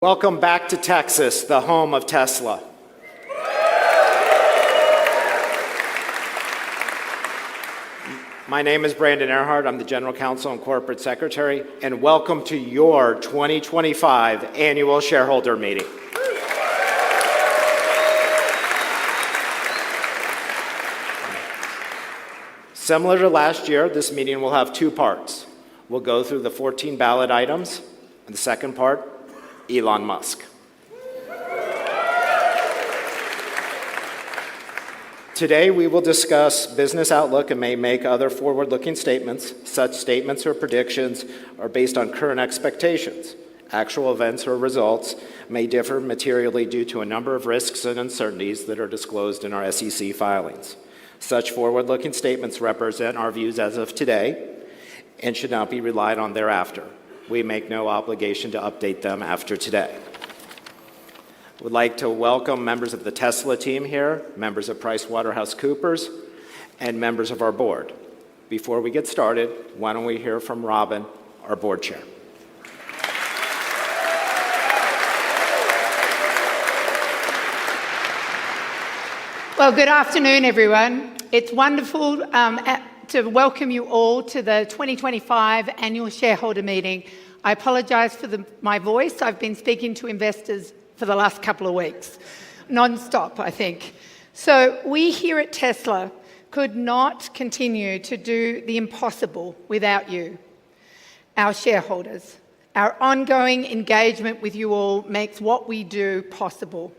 Welcome back to Texas, the home of Tesla. My name is Brandon Earhart. I'm the General Counsel and Corporate Secretary, and welcome to your 2025 Annual Shareholder Meeting. Similar to last year, this meeting will have two parts. We'll go through the 14 ballot items, and the second part, Elon Musk. Today, we will discuss business outlook and may make other forward-looking statements. Such statements or predictions are based on current expectations. Actual events or results may differ materially due to a number of risks and uncertainties that are disclosed in our SEC filings. Such forward-looking statements represent our views as of today and should not be relied on thereafter. We make no obligation to update them after today. I would like to welcome members of the Tesla team here, members of PricewaterhouseCoopers, and members of our board. Before we get started, why don't we hear from Robin, our board chair. Well, good afternoon, everyone. It's wonderful to welcome you all to the 2025 Annual Shareholder Meeting. I apologise for my voice. I've been speaking to investors for the last couple of weeks, non-stop, I think. So we here at Tesla could not continue to do the impossible without you, our shareholders. Our ongoing engagement with you all makes what we do possible.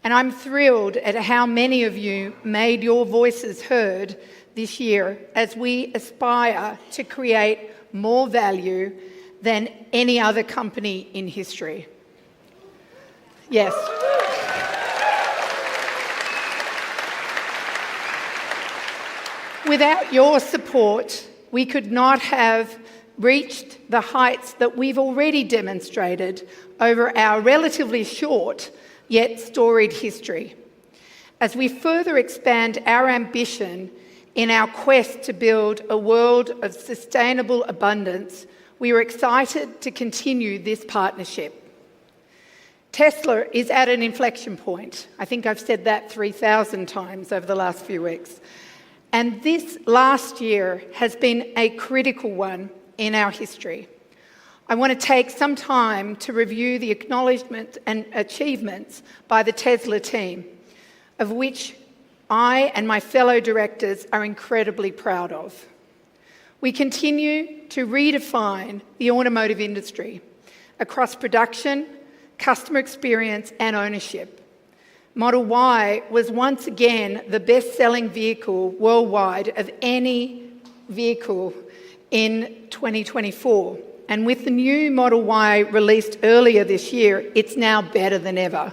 And I'm thrilled at how many of you made your voices heard this year as we aspire to create more value than any other company in history. Yes. Without your support, we could not have reached the heights that we've already demonstrated over our relatively short yet storied history. As we further expand our ambition in our quest to build a world of sustainable abundance, we are excited to continue this partnership. Tesla is at an inflection point. I think I've said that 3,000 times over the last few weeks. And this last year has been a critical one in our history. I want to take some time to review the acknowledgements and achievements by the Tesla team, of which I and my fellow directors are incredibly proud of. We continue to redefine the automotive industry across production, customer experience, and ownership. Model Y was once again the best-selling vehicle worldwide of any vehicle in 2024. And with the new Model Y released earlier this year, it's now better than ever.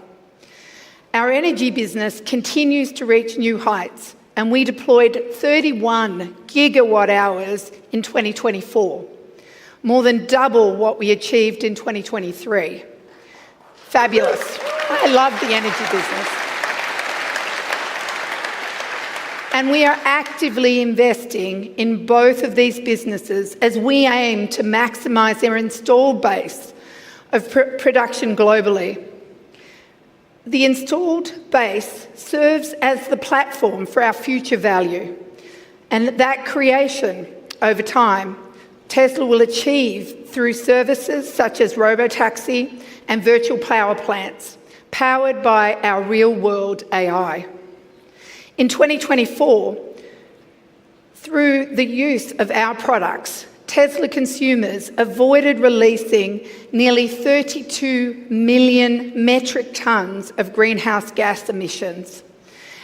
Our energy business continues to reach new heights, and we deployed 31 gigawatt hours in 2024, more than double what we achieved in 2023. Fabulous. I love the energy business. And we are actively investing in both of these businesses as we aim to maximise their installed base of production globally. The installed base serves as the platform for our future value, and that creation over time, Tesla will achieve through services such as robotaxi and virtual power plants, powered by our real-world AI. In 2024, through the use of our products, Tesla consumers avoided releasing nearly 32 million metric tonnes of greenhouse gas emissions.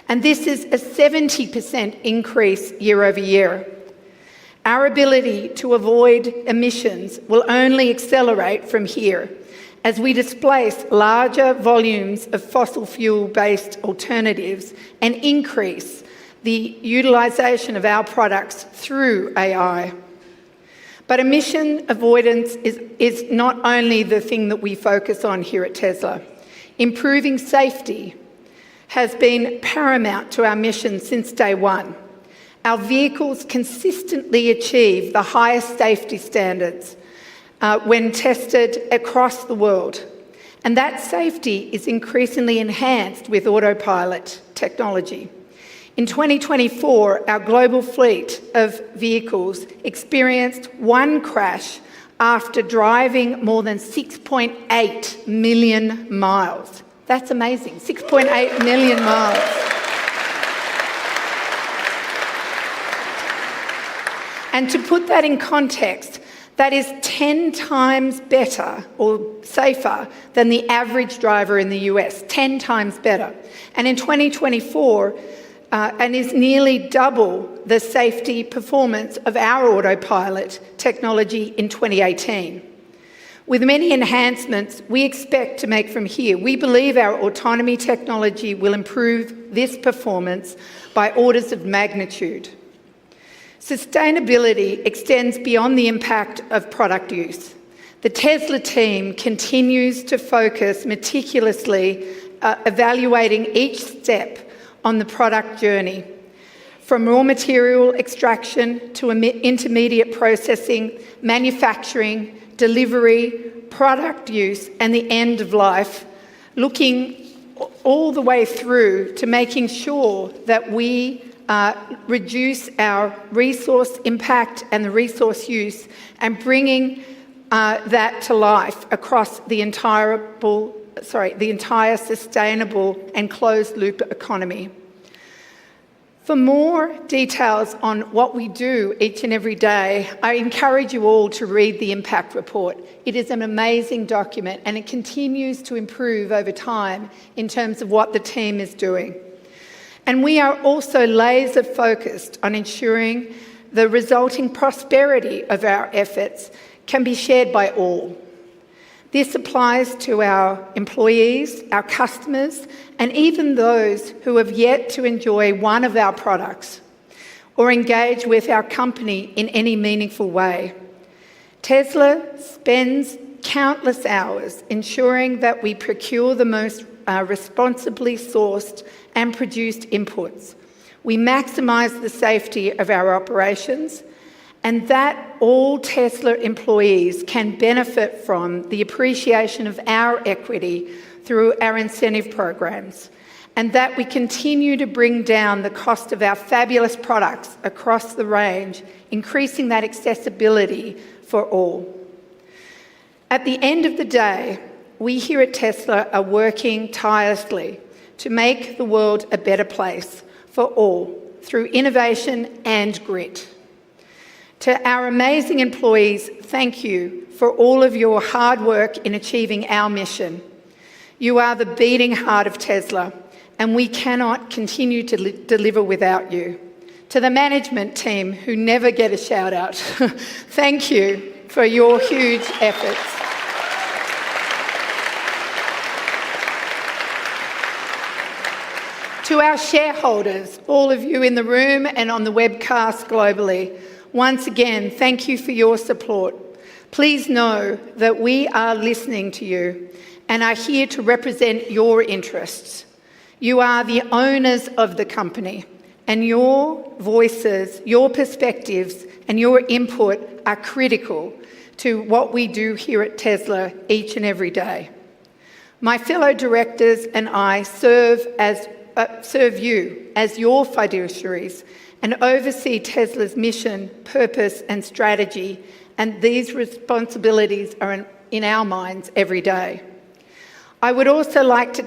And this is a 70% increase year over year. Our ability to avoid emissions will only accelerate from here as we displace larger volumes of fossil fuel-based alternatives and increase the utilisation of our products through AI. But emission avoidance is not only the thing that we focus on here at Tesla. Improving safety has been paramount to our mission since day one. Our vehicles consistently achieve the highest safety standards when tested across the world. And that safety is increasingly enhanced with autopilot technology. In 2024, our global fleet of vehicles experienced one crash after driving more than 6.8 million miles. That's amazing, 6.8 million miles. And to put that in context, that is 10 times better or safer than the average driver in the US, 10 times better. And in 2024, and is nearly double the safety performance of our autopilot technology in 2018. With many enhancements we expect to make from here, we believe our autonomy technology will improve this performance by orders of magnitude. Sustainability extends beyond the impact of product use. The Tesla team continues to focus meticulously, evaluating each step on the product journey, from raw material extraction to intermediate processing, manufacturing, delivery, product use, and the end of life, looking all the way through to making sure that we reduce our resource impact and the resource use, and bringing that to life across the entire sustainable and closed-loop economy. For more details on what we do each and every day, I encourage you all to read the Impact Report. It is an amazing document and it continues to improve over time in terms of what the team is doing. And we are also laser focused on ensuring the resulting prosperity of our efforts can be shared by all. This applies to our employees, our customers, and even those who have yet to enjoy one of our products or engage with our company in any meaningful way. Tesla spends countless hours ensuring that we procure the most responsibly sourced and produced inputs. We maximise the safety of our operations, and that all Tesla employees can benefit from the appreciation of our equity through our incentive programs, and that we continue to bring down the cost of our fabulous products across the range, increasing that accessibility for all. At the end of the day, we here at Tesla are working tirelessly to make the world a better place for all through innovation and grit. To our amazing employees, thank you for all of your hard work in achieving our mission. You are the beating heart of Tesla, and we cannot continue to deliver without you. To the management team who never get a shout out, thank you for your huge efforts. To our shareholders, all of you in the room and on the webcast globally, once again, thank you for your support. Please know that we are listening to you and are here to represent your interests. You are the owners of the company, and your voices, your perspectives, and your input are critical to what we do here at Tesla each and every day. My fellow directors and I serve you as your fiduciaries and oversee Tesla's mission, purpose, and strategy, and these responsibilities are in our minds every day. I would also like to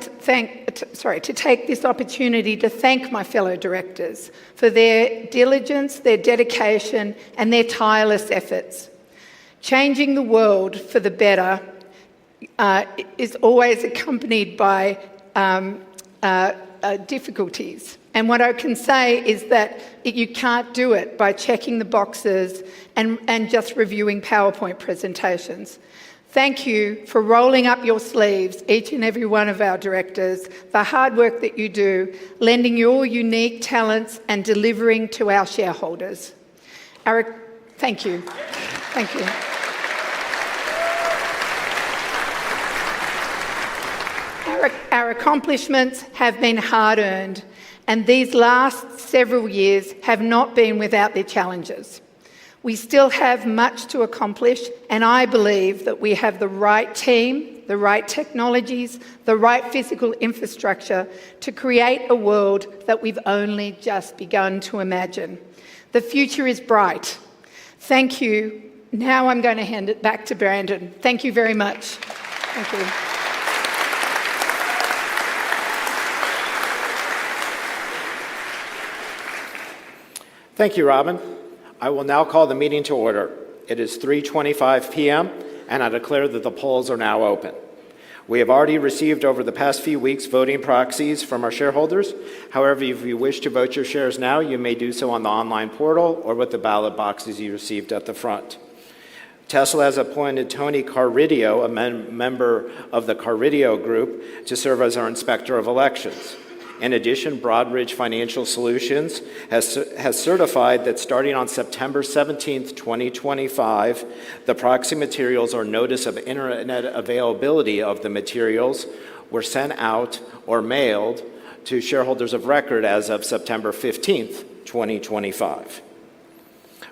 take this opportunity to thank my fellow directors for their diligence, their dedication, and their tireless efforts. Changing the world for the better is always accompanied by difficulties. And what I can say is that you can't do it by checking the boxes and just reviewing PowerPoint presentations. Thank you for rolling up your sleeves, each and every one of our directors, the hard work that you do, lending your unique talents and delivering to our shareholders. Thank you. Thank you. Our accomplishments have been hard-earned, and these last several years have not been without their challenges. We still have much to accomplish, and I believe that we have the right team, the right technologies, the right physical infrastructure to create a world that we've only just begun to imagine. The future is bright. Thank you. Now I'm going to hand it back to Brandon. Thank you very much. Thank you. Thank you, Robin. I will now call the meeting to order. It is 3:25 p.m., and I declare that the polls are now open. We have already received over the past few weeks voting proxies from our shareholders. However, if you wish to vote your shares now, you may do so on the online portal or with the ballot boxes you received at the front. Tesla has appointed Tony Carridio, a member of the Carridio Group, to serve as our Inspector of Elections. In addition, Broadridge Financial Solutions has certified that starting on September 17, 2025, the proxy materials or notice of internet availability of the materials were sent out or mailed to shareholders of record as of September 15, 2025.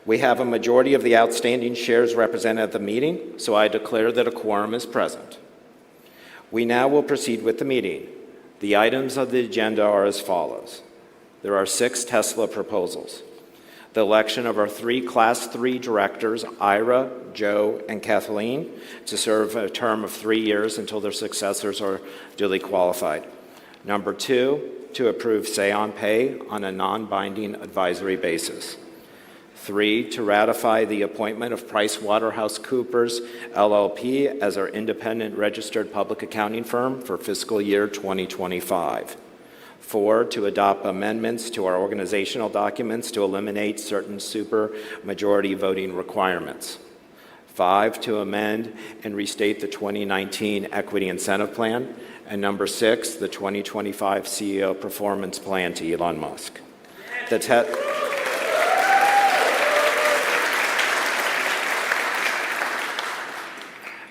We have a majority of the outstanding shares represented at the meeting, so I declare that a quorum is present. We now will proceed with the meeting. The items of the agenda are as follows. There are 6 Tesla proposals. The election of our 3 Class 3 directors, Ira, Joe, and Kathleen, to serve a term of 3 years until their successors are duly qualified. Number 2, to approve say-on pay on a non-binding advisory basis. 3, to ratify the appointment of PricewaterhouseCoopers LLP as our independent registered public accounting firm for fiscal year 2025. 4, to adopt amendments to our organizational documents to eliminate certain supermajority voting requirements. 5, to amend and restate the 2019 Equity Incentive Plan. And number 6, the 2025 CEO Performance Plan to Elon Musk.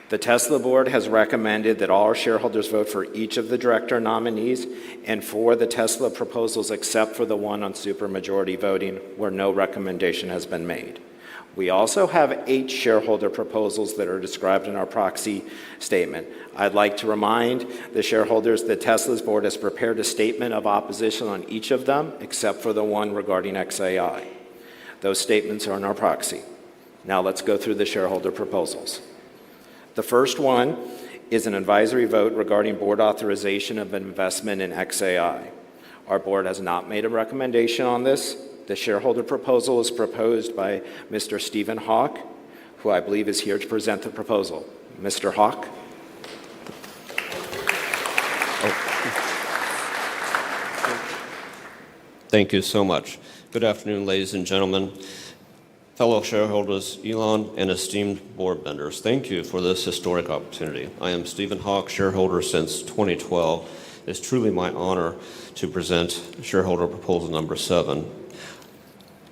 The Tesla board has recommended that all our shareholders vote for each of the director nominees and for the Tesla proposals except for the one on supermajority voting where no recommendation has been made. We also have 8 shareholder proposals that are described in our proxy statement. I'd like to remind the shareholders that Tesla's board has prepared a statement of opposition on each of them except for the one regarding XAI. Those statements are in our proxy. Now let's go through the shareholder proposals. The first one is an advisory vote regarding board authorization of investment in XAI. Our board has not made a recommendation on this. The shareholder proposal is proposed by Mr. Stephen Hawk, who I believe is here to present the proposal. Mr. Hawk? Thank you so much. Good afternoon, ladies and gentlemen. Fellow shareholders, Elon, and esteemed board members, thank you for this historic opportunity. I am Stephen Hawk, shareholder since 2012. It's truly my honor to present shareholder proposal number 7.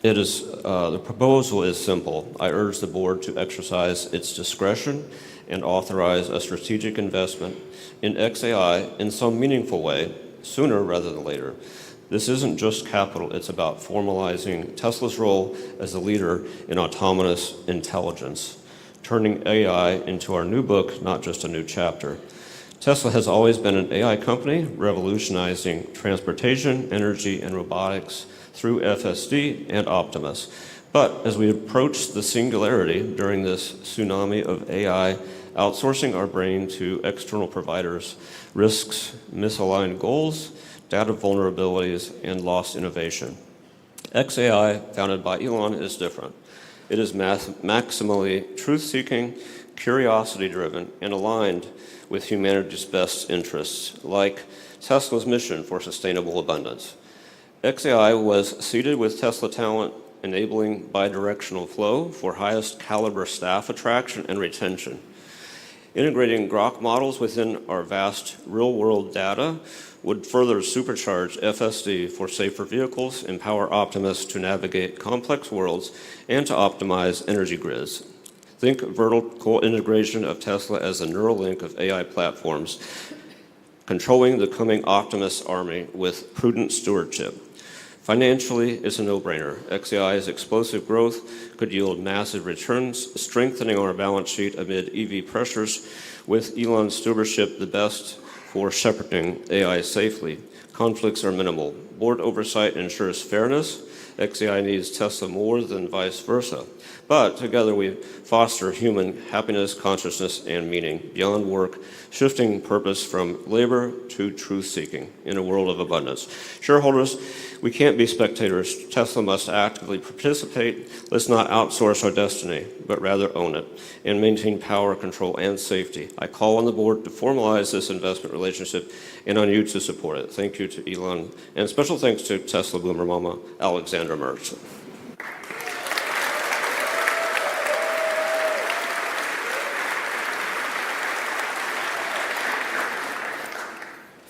The proposal is simple. I urge the board to exercise its discretion and authorize a strategic investment in XAI in some meaningful way, sooner rather than later. This isn't just capital, it's about formalizing Tesla's role as a leader in autonomous intelligence, turning AI into our new book, not just a new chapter. Tesla has always been an AI company, revolutionizing transportation, energy, and robotics through FSD and Optimus. But as we approach the singularity during this tsunami of AI, outsourcing our brain to external providers risks misaligned goals, data vulnerabilities, and lost innovation. XAI, founded by Elon, is different. It is maximally truth-seeking, curiosity-driven, and aligned with humanity's best interests, like Tesla's mission for sustainable abundance. XAI was seeded with Tesla talent, enabling bidirectional flow for highest caliber staff attraction and retention. Integrating Grok models within our vast real-world data would further supercharge FSD for safer vehicles, empower Optimus to navigate complex worlds, and to optimize energy grids. Think vertical integration of Tesla as a neural link of AI platforms, controlling the coming Optimus army with prudent stewardship. Financially, it's a no-brainer. XAI's explosive growth could yield massive returns, strengthening our balance sheet amid EV pressures, with Elon's stewardship the best for shepherding AI safely. Conflicts are minimal. Board oversight ensures fairness. XAI needs Tesla more than vice versa. But together we foster human happiness, consciousness, and meaning beyond work, shifting purpose from labor to truth-seeking in a world of abundance. Shareholders, we can't be spectators. Tesla must actively participate. Let's not outsource our destiny, but rather own it and maintain power, control, and safety. I call on the board to formalize this investment relationship and on you to support it. Thank you to Elon, and special thanks to Tesla Boomer Mama, Alexandra Mertz.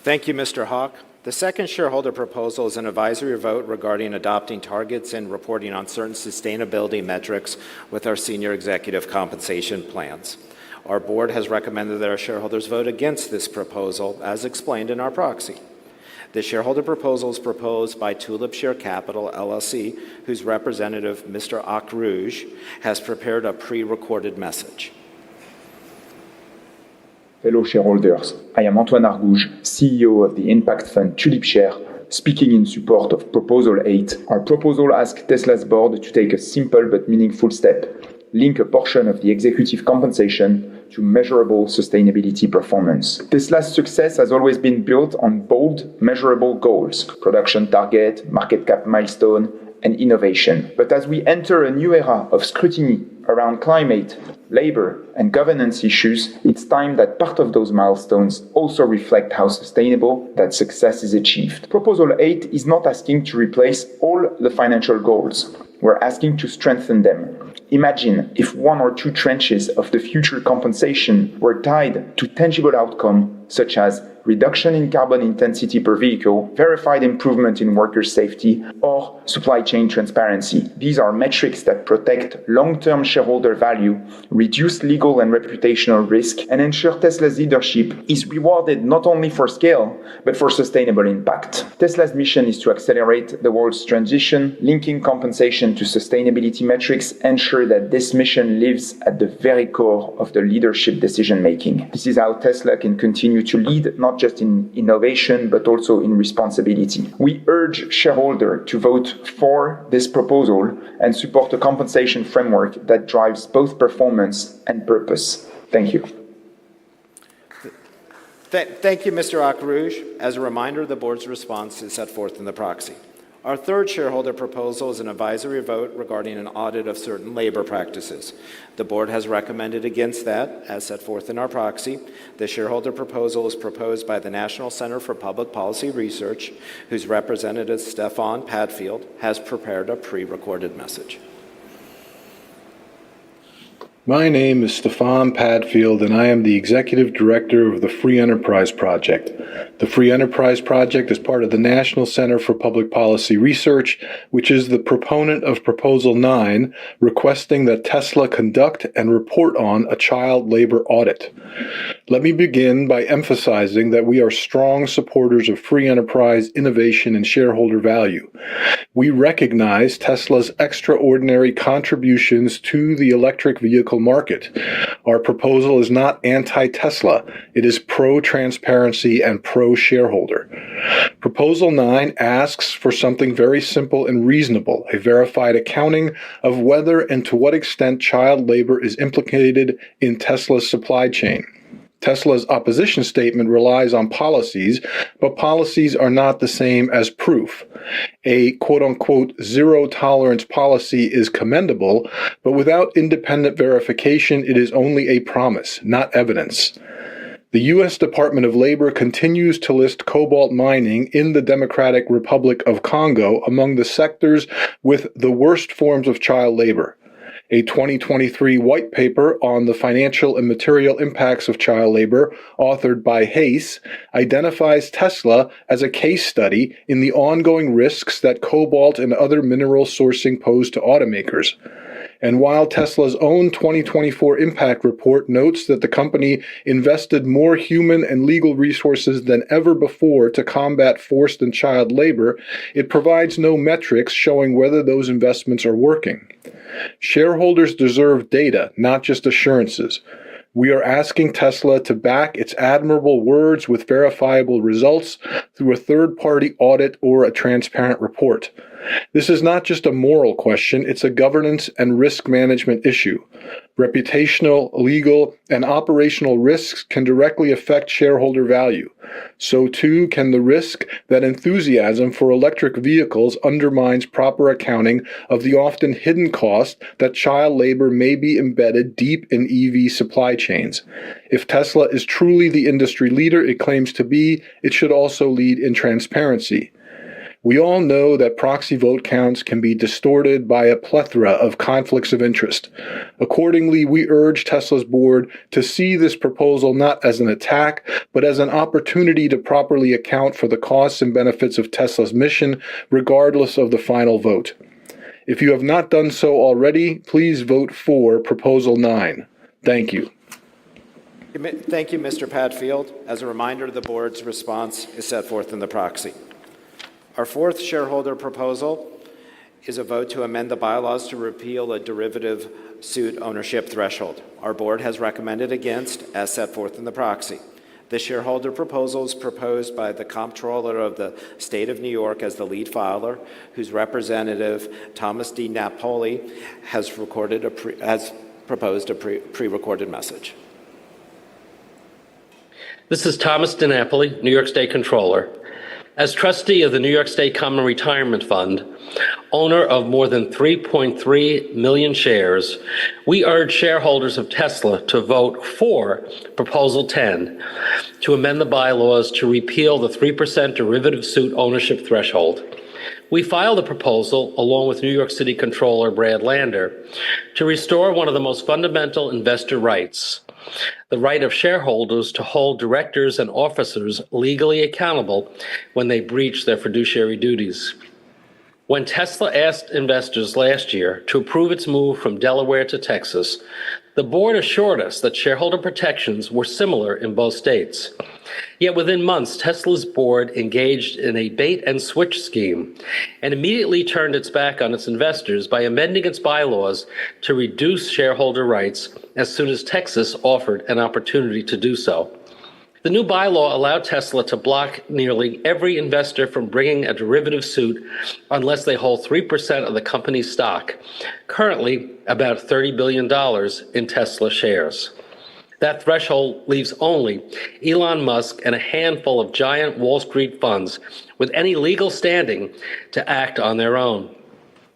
Thank you, Mr. Hawk. The second shareholder proposal is an advisory vote regarding adopting targets and reporting on certain sustainability metrics with our senior executive compensation plans. Our board has recommended that our shareholders vote against this proposal, as explained in our proxy. The shareholder proposal is proposed by Tulip Share Capital, LLC, whose representative, Mr. Akrouge, has prepared a pre-recorded message. Fellow shareholders, I am Antoine Argouge, CEO of the impact fund Tulip Share, speaking in support of Proposal 8. Our proposal asks Tesla's board to take a simple but meaningful step: link a portion of the executive compensation to measurable sustainability performance. Tesla's success has always been built on bold, measurable goals: production target, market cap milestone, and innovation. But as we enter a new era of scrutiny around climate, labor, and governance issues, it's time that part of those milestones also reflect how sustainable that success is achieved. Proposal 8 is not asking to replace all the financial goals. We're asking to strengthen them. Imagine if one or two tranches of the future compensation were tied to tangible outcomes such as reduction in carbon intensity per vehicle, verified improvement in worker safety, or supply chain transparency. These are metrics that protect long-term shareholder value, reduce legal and reputational risk, and ensure Tesla's leadership is rewarded not only for scale, but for sustainable impact. Tesla's mission is to accelerate the world's transition. Linking compensation to sustainability metrics ensure that this mission lives at the very core of the leadership decision-making. This is how Tesla can continue to lead, not just in innovation, but also in responsibility. We urge shareholders to vote for this proposal and support a compensation framework that drives both performance and purpose. Thank you. Thank you, Mr. Akrouge. As a reminder, the board's response is set forth in the proxy. Our third shareholder proposal is an advisory vote regarding an audit of certain labor practices. The board has recommended against that, as set forth in our proxy. The shareholder proposal is proposed by the National Center for Public Policy Research, whose representative, Stefan Padfield, has prepared a pre-recorded message. My name is Stefan Padfield, and I am the Executive Director of the Free Enterprise Project. The Free Enterprise Project is part of the National Center for Public Policy Research, which is the proponent of Proposal 9, requesting that Tesla conduct and report on a child labor audit. Let me begin by emphasizing that we are strong supporters of free enterprise, innovation, and shareholder value. We recognize Tesla's extraordinary contributions to the electric vehicle market. Our proposal is not anti-Tesla. It is pro-transparency and pro-shareholder. Proposal 9 asks for something very simple and reasonable: a verified accounting of whether and to what extent child labor is implicated in Tesla's supply chain. Tesla's opposition statement relies on policies, but policies are not the same as proof. A quote-unquote zero-tolerance policy is commendable, but without independent verification, it is only a promise, not evidence. The U.S. Department of Labor continues to list cobalt mining in the Democratic Republic of Congo among the sectors with the worst forms of child labor. A 2023 white paper on the financial and material impacts of child labor, authored by Hayes, identifies Tesla as a case study in the ongoing risks that cobalt and other mineral sourcing pose to automakers. And while Tesla's own 2024 impact report notes that the company invested more human and legal resources than ever before to combat forced and child labor, it provides no metrics showing whether those investments are working. Shareholders deserve data, not just assurances. We are asking Tesla to back its admirable words with verifiable results through a third-party audit or a transparent report. This is not just a moral question, it's a governance and risk management issue. Reputational, legal, and operational risks can directly affect shareholder value. So too can the risk that enthusiasm for electric vehicles undermines proper accounting of the often hidden cost that child labor may be embedded deep in EV supply chains. If Tesla is truly the industry leader it claims to be, it should also lead in transparency. We all know that proxy vote counts can be distorted by a plethora of conflicts of interest. Accordingly, we urge Tesla's board to see this proposal not as an attack, but as an opportunity to properly account for the costs and benefits of Tesla's mission, regardless of the final vote. If you have not done so already, please vote for Proposal 9. Thank you. Thank you, Mr. Padfield. As a reminder, the board's response is set forth in the proxy. Our fourth shareholder proposal is a vote to amend the bylaws to repeal a derivative suit ownership threshold. Our board has recommended against, as set forth in the proxy. The shareholder proposal is proposed by the Comptroller of the State of New York as the lead filer, whose representative, Thomas D. Napoli, has proposed a pre-recorded message. This is Thomas DiNapoli, New York State Comptroller. As trustee of the New York State Common Retirement Fund, owner of more than 3.3 million shares, we urge shareholders of Tesla to vote for Proposal 10 to amend the bylaws to repeal the 3% derivative suit ownership threshold. We filed a proposal, along with New York City Comptroller Brad Lander, to restore one of the most fundamental investor rights, the right of shareholders to hold directors and officers legally accountable when they breach their fiduciary duties. When Tesla asked investors last year to approve its move from Delaware to Texas, the board assured us that shareholder protections were similar in both states. Yet within months, Tesla's board engaged in a bait-and-switch scheme and immediately turned its back on its investors by amending its bylaws to reduce shareholder rights as soon as Texas offered an opportunity to do so. The new bylaw allowed Tesla to block nearly every investor from bringing a derivative suit unless they hold 3% of the company's stock, currently about $30 billion in Tesla shares. That threshold leaves only Elon Musk and a handful of giant Wall Street funds with any legal standing to act on their own.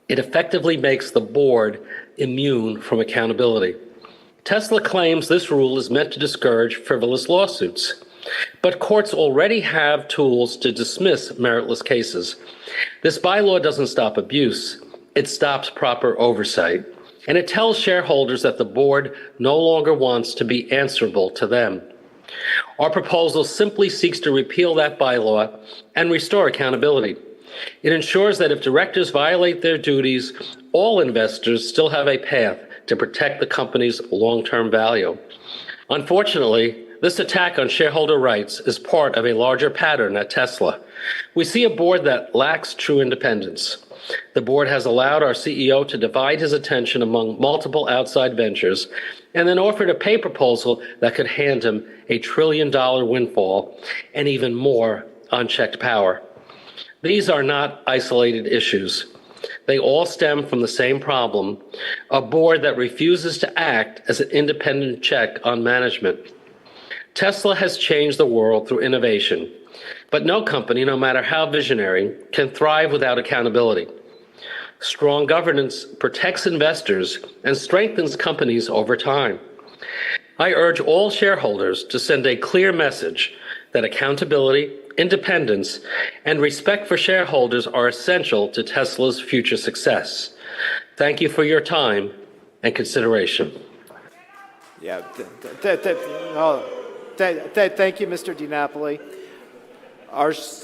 It effectively makes the board immune from accountability. Tesla claims this rule is meant to discourage frivolous lawsuits, but courts already have tools to dismiss meritless cases. This bylaw doesn't stop abuse, it stops proper oversight. And it tells shareholders that the board no longer wants to be answerable to them. Our proposal simply seeks to repeal that bylaw and restore accountability. It ensures that if directors violate their duties, all investors still have a path to protect the company's long-term value. Unfortunately, this attack on shareholder rights is part of a larger pattern at Tesla. We see a board that lacks true independence. The board has allowed our CEO to divide his attention among multiple outside ventures and then offered a pay proposal that could hand him a $1 trillion windfall and even more unchecked power. These are not isolated issues. They all stem from the same problem, a board that refuses to act as an independent check on management. Tesla has changed the world through innovation, but no company, no matter how visionary, can thrive without accountability. Strong governance protects investors and strengthens companies over time. I urge all shareholders to send a clear message that accountability, independence, and respect for shareholders are essential to Tesla's future success. Thank you for your time and consideration. Yeah, thank you, Mr. DiNapoli.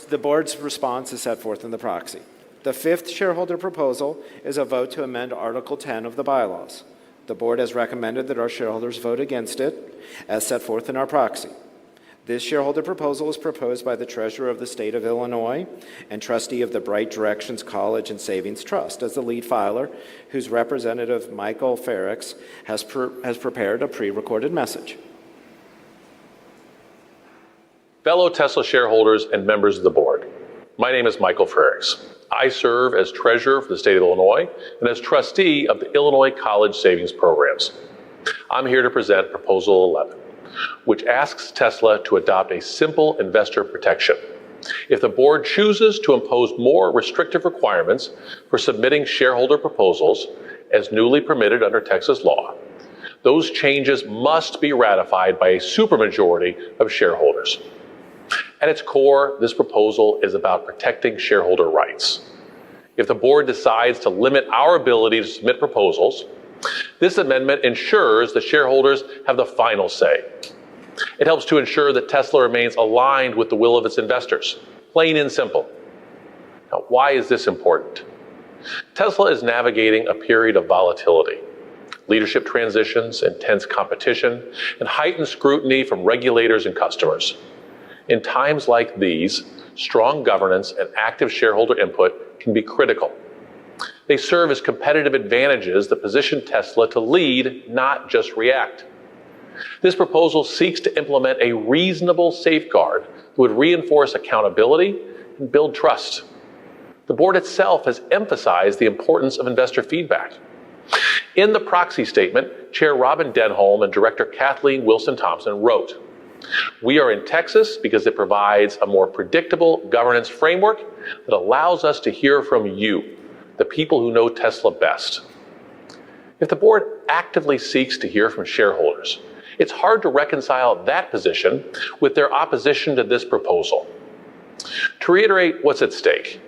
The board's response is set forth in the proxy. The fifth shareholder proposal is a vote to amend Article 10 of the bylaws. The board has recommended that our shareholders vote against it, as set forth in our proxy. This shareholder proposal is proposed by the Treasurer of the State of Illinois and trustee of the Bright Directions College and Savings Trust as the lead filer, whose representative, Michael Ferrix, has prepared a pre-recorded message. Fellow Tesla shareholders and members of the board, my name is Michael Ferrix. I serve as Treasurer for the State of Illinois and as trustee of the Illinois College Savings Programs. I'm here to present Proposal 11, which asks Tesla to adopt a simple investor protection. If the board chooses to impose more restrictive requirements for submitting shareholder proposals, as newly permitted under Texas law, those changes must be ratified by a supermajority of shareholders. At its core, this proposal is about protecting shareholder rights. If the board decides to limit our ability to submit proposals, this amendment ensures that shareholders have the final say. It helps to ensure that Tesla remains aligned with the will of its investors, plain and simple. Now, why is this important? Tesla is navigating a period of volatility, leadership transitions, intense competition, and heightened scrutiny from regulators and customers. In times like these, strong governance and active shareholder input can be critical. They serve as competitive advantages that position Tesla to lead, not just react. This proposal seeks to implement a reasonable safeguard that would reinforce accountability and build trust. The board itself has emphasized the importance of investor feedback. In the proxy statement, Chair Robin Denholm and Director Kathleen Wilson-Thompson wrote, "We are in Texas because it provides a more predictable governance framework that allows us to hear from you, the people who know Tesla best." If the board actively seeks to hear from shareholders, it's hard to reconcile that position with their opposition to this proposal. To reiterate what's at stake,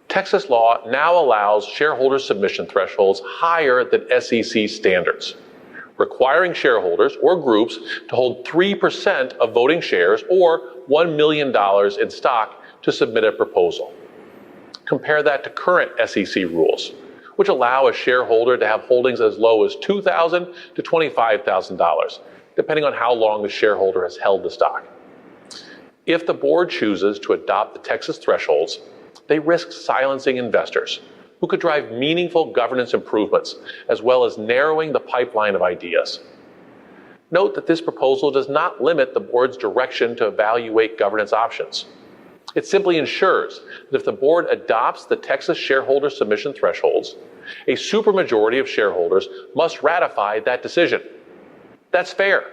Texas law now allows shareholder submission thresholds higher than SEC standards, requiring shareholders or groups to hold 3% of voting shares or $1 million in stock to submit a proposal. Compare that to current SEC rules, which allow a shareholder to have holdings as low as $2,000 to $25,000, depending on how long the shareholder has held the stock. If the board chooses to adopt the Texas thresholds, they risk silencing investors who could drive meaningful governance improvements, as well as narrowing the pipeline of ideas. Note that this proposal does not limit the board's direction to evaluate governance options. It simply ensures that if the board adopts the Texas shareholder submission thresholds, a supermajority of shareholders must ratify that decision. That's fair.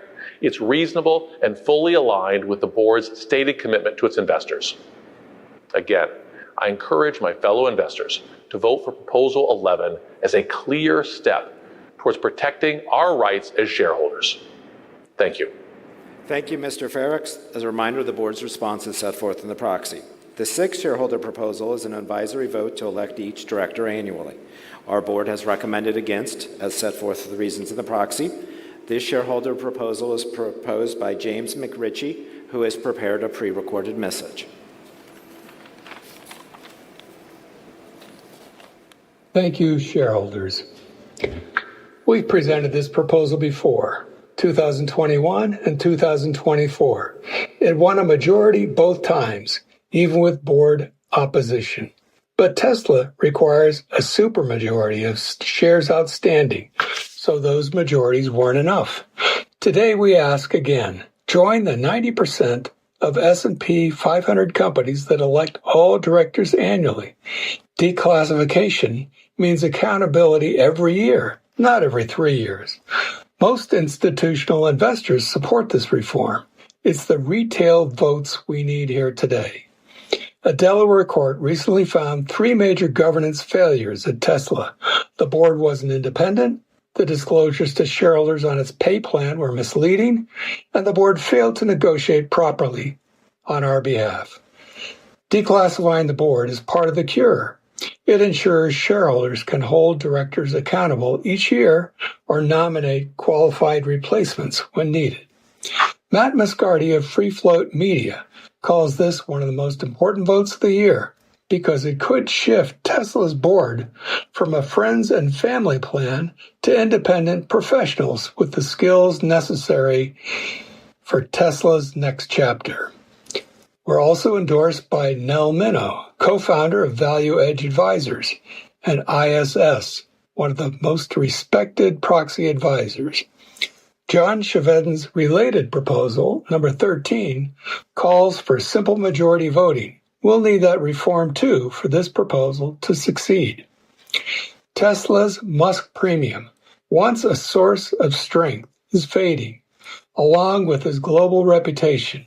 It's reasonable and fully aligned with the board's stated commitment to its investors. Again, I encourage my fellow investors to vote for Proposal 11 as a clear step towards protecting our rights as shareholders. Thank you. Thank you, Mr. Ferrix. As a reminder, the board's response is set forth in the proxy. The sixth shareholder proposal is an advisory vote to elect each director annually. Our board has recommended against, as set forth for the reasons in the proxy. This shareholder proposal is proposed by James McRitchie, who has prepared a pre-recorded message. Thank you, shareholders. We've presented this proposal before, 2021 and 2024. It won a majority both times, even with board opposition. But Tesla requires a supermajority of shares outstanding, so those majorities weren't enough. Today we ask again, join the 90% of S&P 500 companies that elect all directors annually. Declassification means accountability every year, not every 3 years. Most institutional investors support this reform. It's the retail votes we need here today. A Delaware court recently found 3 major governance failures at Tesla. The board wasn't independent, the disclosures to shareholders on its pay plan were misleading, and the board failed to negotiate properly on our behalf. Declassifying the board is part of the cure. It ensures shareholders can hold directors accountable each year or nominate qualified replacements when needed. Matt Moscardi of Free Float Media calls this one of the most important votes of the year because it could shift Tesla's board from a friends and family plan to independent professionals with the skills necessary for Tesla's next chapter. We're also endorsed by Nell Minow, co-founder of Value Edge Advisors, and ISS, one of the most respected proxy advisors. John Chevedden's related proposal, number 13, calls for simple majority voting. We'll need that reform too for this proposal to succeed. Tesla's Musk premium, once a source of strength, is fading, along with his global reputation.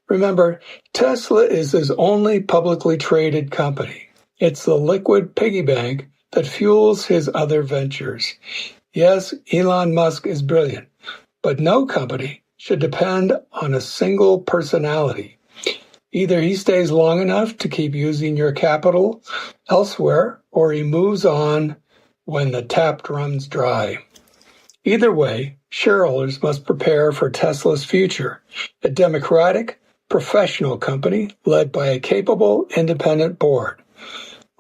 Remember, Tesla is his only publicly traded company. It's the liquid piggy bank that fuels his other ventures. Yes, Elon Musk is brilliant, but no company should depend on a single personality. Either he stays long enough to keep using your capital elsewhere, or he moves on when the tap runs dry. Either way, shareholders must prepare for Tesla's future, a democratic, professional company led by a capable, independent board.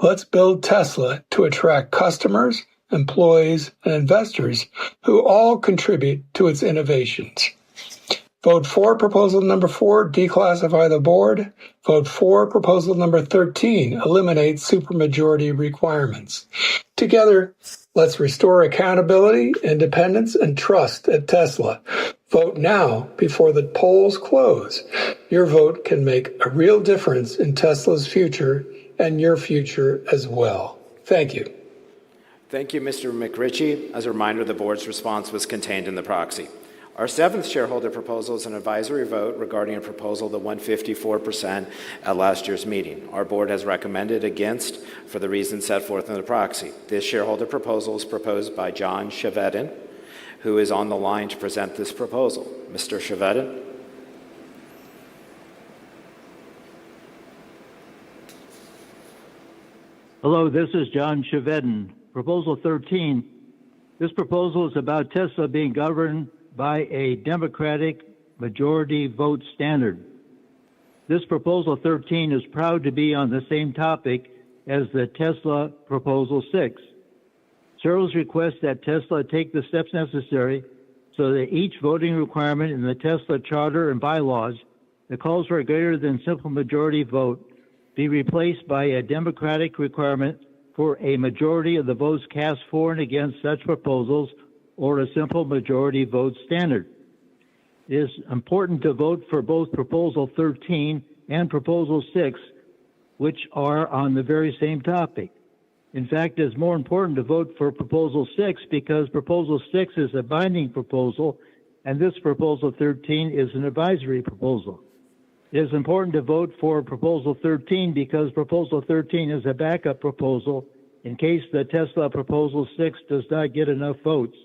Let's build Tesla to attract customers, employees, and investors who all contribute to its innovations. Vote for proposal number 4, declassify the board. Vote for proposal number 13, eliminate supermajority requirements. Together, let's restore accountability, independence, and trust at Tesla. Vote now before the polls close. Your vote can make a real difference in Tesla's future and your future as well. Thank you. Thank you, Mr. McRitchie. As a reminder, the board's response was contained in the proxy. Our 7th shareholder proposal is an advisory vote regarding a proposal to 154% at last year's meeting. Our board has recommended against for the reasons set forth in the proxy. This shareholder proposal is proposed by John Chevedden, who is on the line to present this proposal. Mr. Chevedden. Hello, this is John Chevedden. Proposal 13. This proposal is about Tesla being governed by a Democratic majority vote standard. This Proposal 13 is proud to be on the same topic as the Tesla Proposal 6. Shareholders request that Tesla take the steps necessary so that each voting requirement in the Tesla charter and bylaws that calls for a greater than simple majority vote be replaced by a Democratic requirement for a majority of the votes cast for and against such proposals, or a simple majority vote standard. It is important to vote for both Proposal 13 and Proposal 6, which are on the very same topic. In fact, it's more important to vote for Proposal 6 because Proposal 6 is a binding proposal, and this Proposal 13 is an advisory proposal. It is important to vote for Proposal 13 because Proposal 13 is a backup proposal in case the Tesla Proposal 6 does not get enough votes.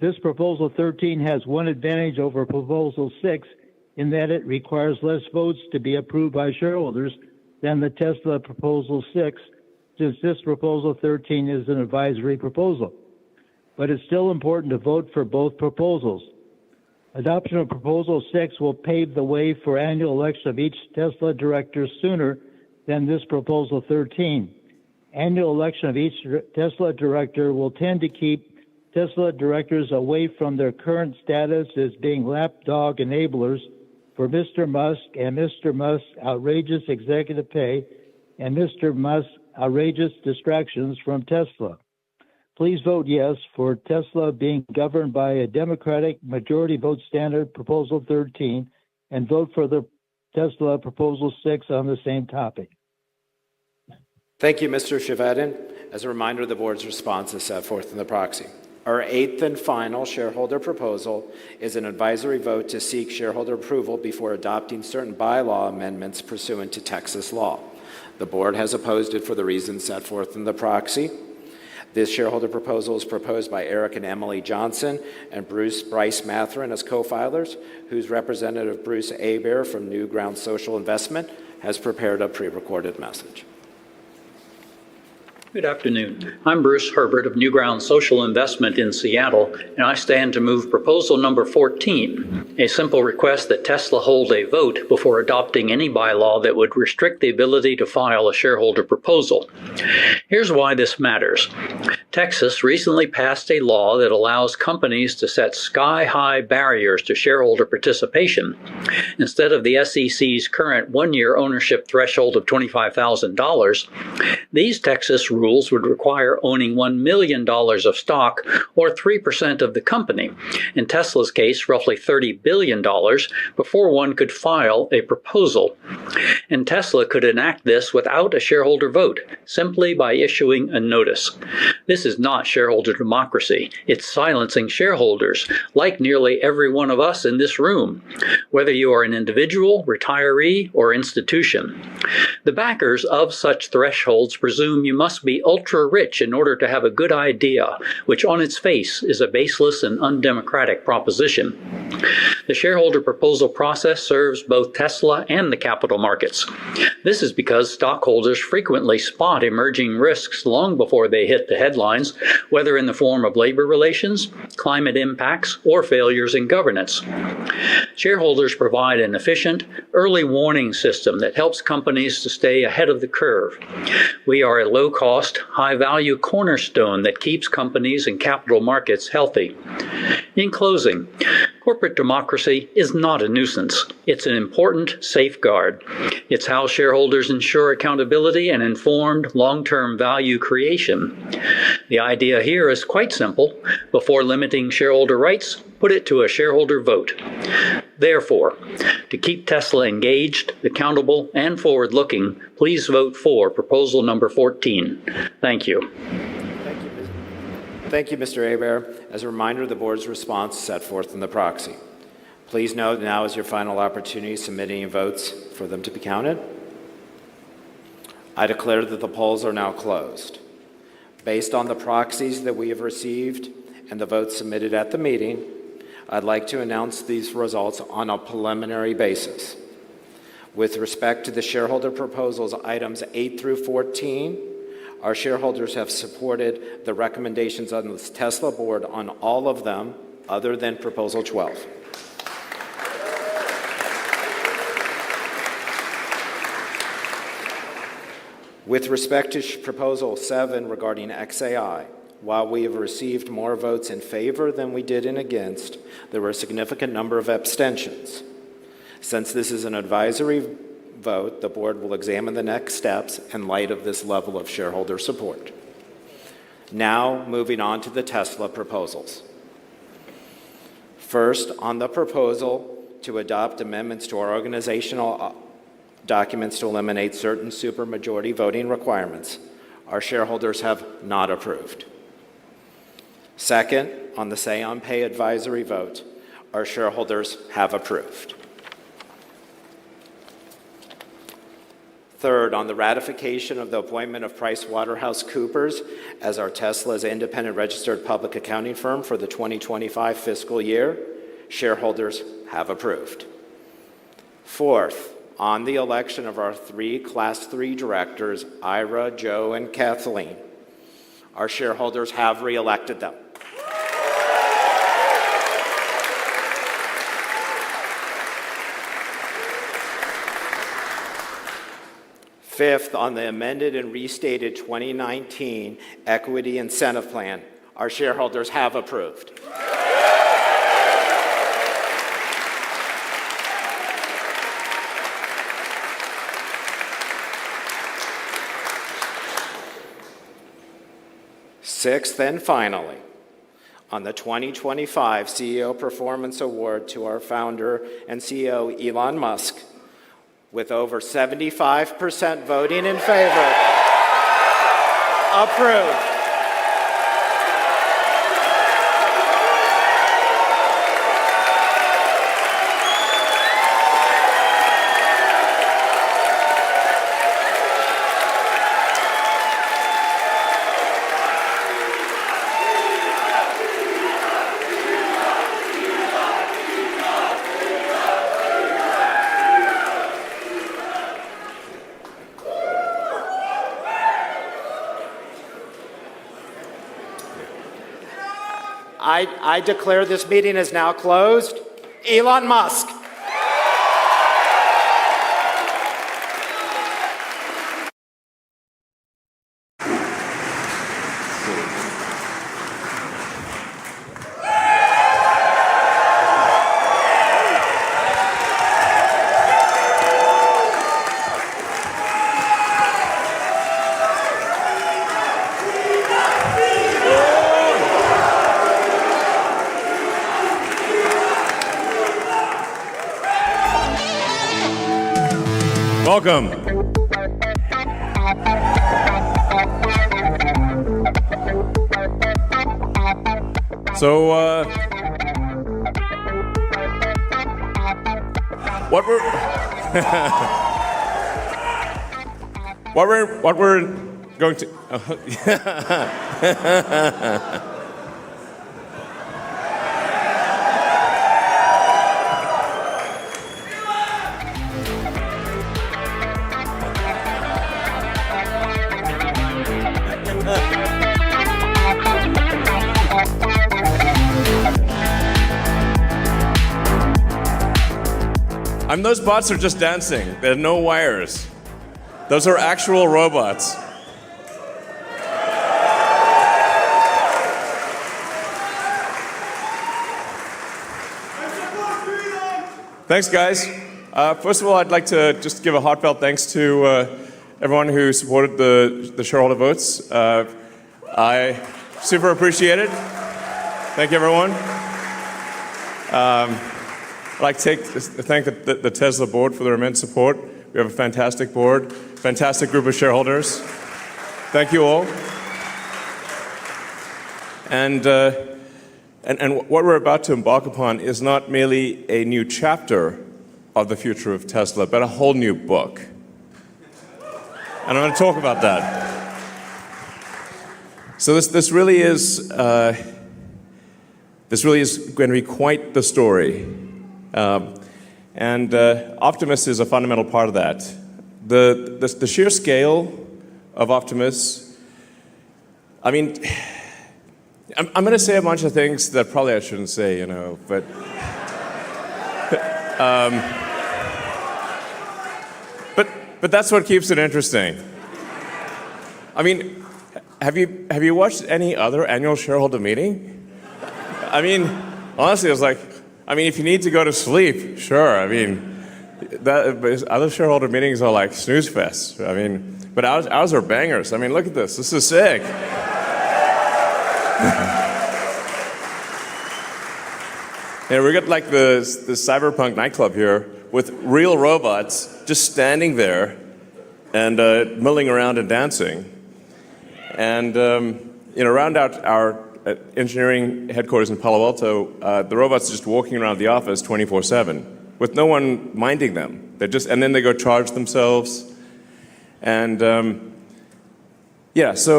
This Proposal 13 has one advantage over Proposal 6 in that it requires less votes to be approved by shareholders than the Tesla Proposal 6, since this Proposal 13 is an advisory proposal. But it's still important to vote for both proposals. Adoption of Proposal 6 will pave the way for annual election of each Tesla director sooner than this Proposal 13. Annual election of each Tesla director will tend to keep Tesla directors away from their current status as being lapdog enablers for Mr. Musk and Mr. Musk's outrageous executive pay and Mr. Musk's outrageous distractions from Tesla. Please vote yes for Tesla being governed by a Democratic majority vote standard, Proposal 13, and vote for the Tesla Proposal 6 on the same topic. Thank you, Mr. Chevedden. As a reminder, the board's response is set forth in the proxy. Our 8th and final shareholder proposal is an advisory vote to seek shareholder approval before adopting certain bylaw amendments pursuant to Texas law. The board has opposed it for the reasons set forth in the proxy. This shareholder proposal is proposed by Eric and Emily Johnson and Bryce Matherin as co-filers, whose representative Bruce Abear from New Ground Social Investment has prepared a pre-recorded message. Good afternoon. I'm Bruce Herbert of Newground Social Investment in Seattle, and I stand to move proposal number 14, a simple request that Tesla hold a vote before adopting any bylaw that would restrict the ability to file a shareholder proposal. Here's why this matters. Texas recently passed a law that allows companies to set sky-high barriers to shareholder participation. Instead of the SEC's current one-year ownership threshold of $25,000, these Texas rules would require owning $1 million of stock or 3% of the company, in Tesla's case roughly $30 billion, before one could file a proposal. And Tesla could enact this without a shareholder vote, simply by issuing a notice. This is not shareholder democracy. It's silencing shareholders, like nearly every one of us in this room, whether you are an individual, retiree, or institution. The backers of such thresholds presume you must be ultra-rich in order to have a good idea, which on its face is a baseless and undemocratic proposition. The shareholder proposal process serves both Tesla and the capital markets. This is because stockholders frequently spot emerging risks long before they hit the headlines, whether in the form of labor relations, climate impacts, or failures in governance. Shareholders provide an efficient, early warning system that helps companies to stay ahead of the curve. We are a low-cost, high-value cornerstone that keeps companies and capital markets healthy. In closing, corporate democracy is not a nuisance. It's an important safeguard. It's how shareholders ensure accountability and informed long-term value creation. The idea here is quite simple. Before limiting shareholder rights, put it to a shareholder vote. Therefore, to keep Tesla engaged, accountable, and forward-looking, please vote for proposal number 14. Thank you. Thank you, Mr. Hebert. As a reminder, the board's response is set forth in the proxy. Please note now is your final opportunity to submit any votes for them to be counted. I declare that the polls are now closed. Based on the proxies that we have received and the votes submitted at the meeting, I'd like to announce these results on a preliminary basis. With respect to the shareholder proposals, items 8 through 14, our shareholders have supported the recommendations on the Tesla board on all of them, other than Proposal 12. With respect to Proposal 7 regarding XAI, while we have received more votes in favor than we did in against, there were a significant number of abstentions. Since this is an advisory vote, the board will examine the next steps in light of this level of shareholder support. Now, moving on to the Tesla proposals. First, on the proposal to adopt amendments to our organizational documents to eliminate certain supermajority voting requirements, our shareholders have not approved. Second, on the Say on Pay advisory vote, our shareholders have approved. Third, on the ratification of the appointment of PricewaterhouseCoopers as our Tesla's independent registered public accounting firm for the 2025 fiscal year, shareholders have approved. Fourth, on the election of our 3 Class 3 directors, Ira, Joe, and Kathleen, our shareholders have re-elected them. Fifth, on the amended and restated 2019 Equity Incentive Plan, our shareholders have approved. Sixth and finally, on the 2025 CEO Performance Award to our founder and CEO Elon Musk, with over 75% voting in favor, approved. I declare this meeting is now closed. Elon Musk. Welcome. So, what we're going to. And those bots are just dancing. There are no wires. Those are actual robots. Thanks, guys. First of all, I'd like to just give a heartfelt thanks to everyone who supported the shareholder votes. I super appreciate it. Thank you, everyone. I'd like to thank the Tesla board for their immense support. We have a fantastic board, fantastic group of shareholders. Thank you all. And what we're about to embark upon is not merely a new chapter of the future of Tesla, but a whole new book. And I'm going to talk about that. So this really is going to be quite the story. Optimus is a fundamental part of that. The sheer scale of Optimus, I mean, I'm going to say a bunch of things that probably I shouldn't say, but but that's what keeps it interesting. I mean, have you watched any other annual shareholder meeting? I mean, honestly, it's like, if you need to go to sleep, sure. But other shareholder meetings are like snooze fests. But ours are bangers. Look at this. This is sick. We got like the cyberpunk nightclub here with real robots just standing there and milling around and dancing. And around our engineering headquarters in Palo Alto, the robots are just walking around the office 24/7 with no one minding them. And then they go charge themselves. And so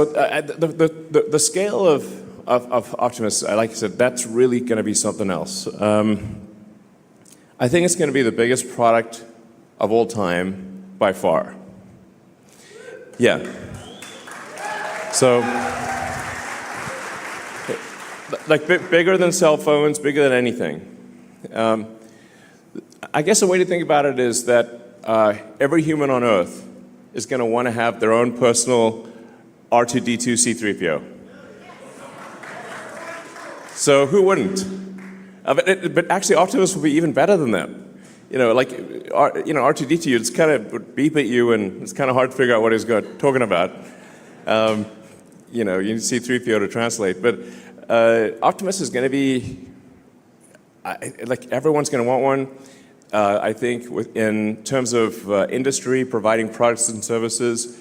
the scale of Optimus, like I said, that's really going to be something else. I think it's going to be the biggest product of all time by far. Yeah. So, like bigger than cell phones, bigger than anything. I guess the way to think about it is that every human on Earth is going to want to have their own personal R2-D2 C-3PO. So who wouldn't? But actually, Optimus will be even better than that. R2-D2, it's kind of would beep at you, and it's kind of hard to figure out what he's talking about. You need C-3PO to translate. But Optimus is going to be, everyone's going to want one. I think in terms of industry providing products and services,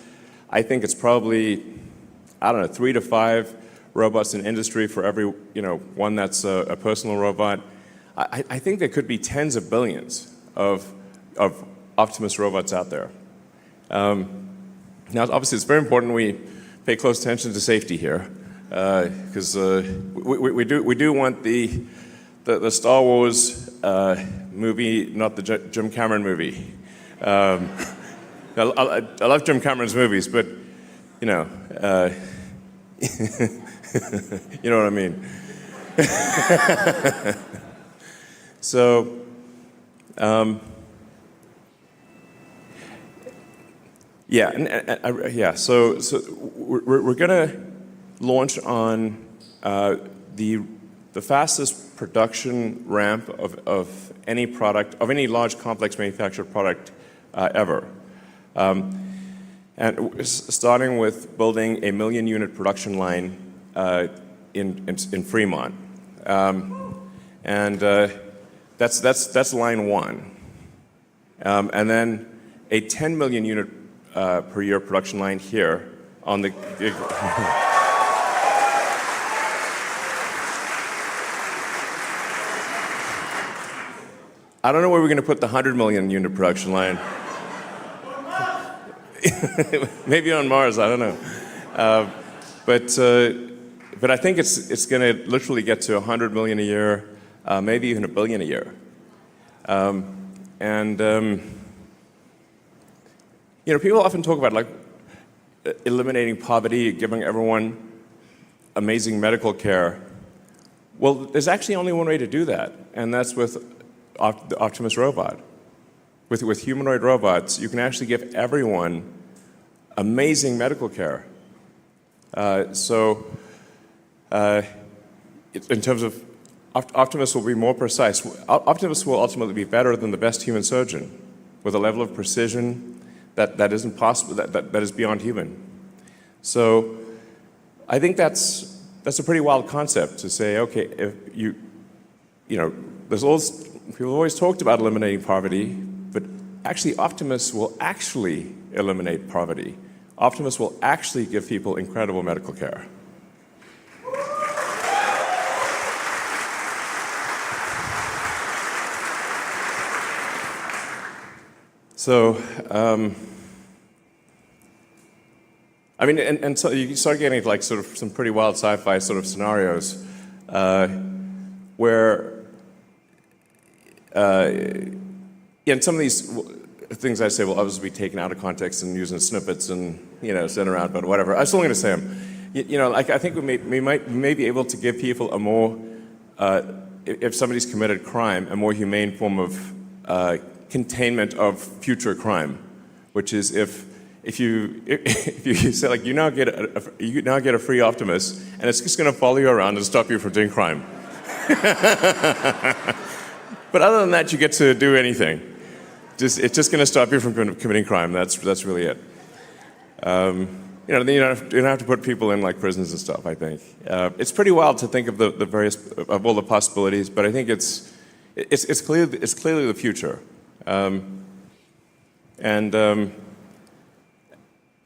I think it's probably, 3 to 5 robots in industry for every, one that's a personal robot. I think there could be tens of billions of Optimus robots out there. Now, obviously, it's very important we pay close attention to safety here, because we do want the Star Wars movie, not the Jim Cameron movie. I love Jim Cameron's movies, but you know what I mean. So, So we're going to launch on the fastest production ramp of any product, of any large complex manufactured product ever. And starting with building a 1 million unit production line in Fremont. That's line one. And then a 10 million unit per year production line here on the I don't know where we're going to put the 100 million unit production line. Maybe on Mars, I don't know. But I think it's going to literally get to 100 million a year, maybe even 1 billion a year. People often talk about like eliminating poverty, giving everyone amazing medical care. Well, there's actually only one way to do that, and that's with the Optimus robot. With humanoid robots, you can actually give everyone amazing medical care. In terms of Optimus will be more precise. Optimus will ultimately be better than the best human surgeon, with a level of precision that isn't possible, that is beyond human. So I think that's a pretty wild concept to say, okay, if people have always talked about eliminating poverty, but actually Optimus will actually eliminate poverty. Optimus will actually give people incredible medical care. So, so you start getting like sort of some pretty wild sci-fi sort of scenarios where, and some of these things I say will obviously be taken out of context and used in snippets and sent around, but whatever. I'm still going to say them. I think we may be able to give people a more, if somebody's committed crime, a more humane form of containment of future crime, which is if you say like you now get a free Optimus and it's just going to follow you around and stop you from doing crime. But other than that, you get to do anything. It's just going to stop you from committing crime. That's really it. You don't have to put people in like prisons and stuff. I think it's pretty wild to think of the various of all the possibilities, but I think it's clearly the future.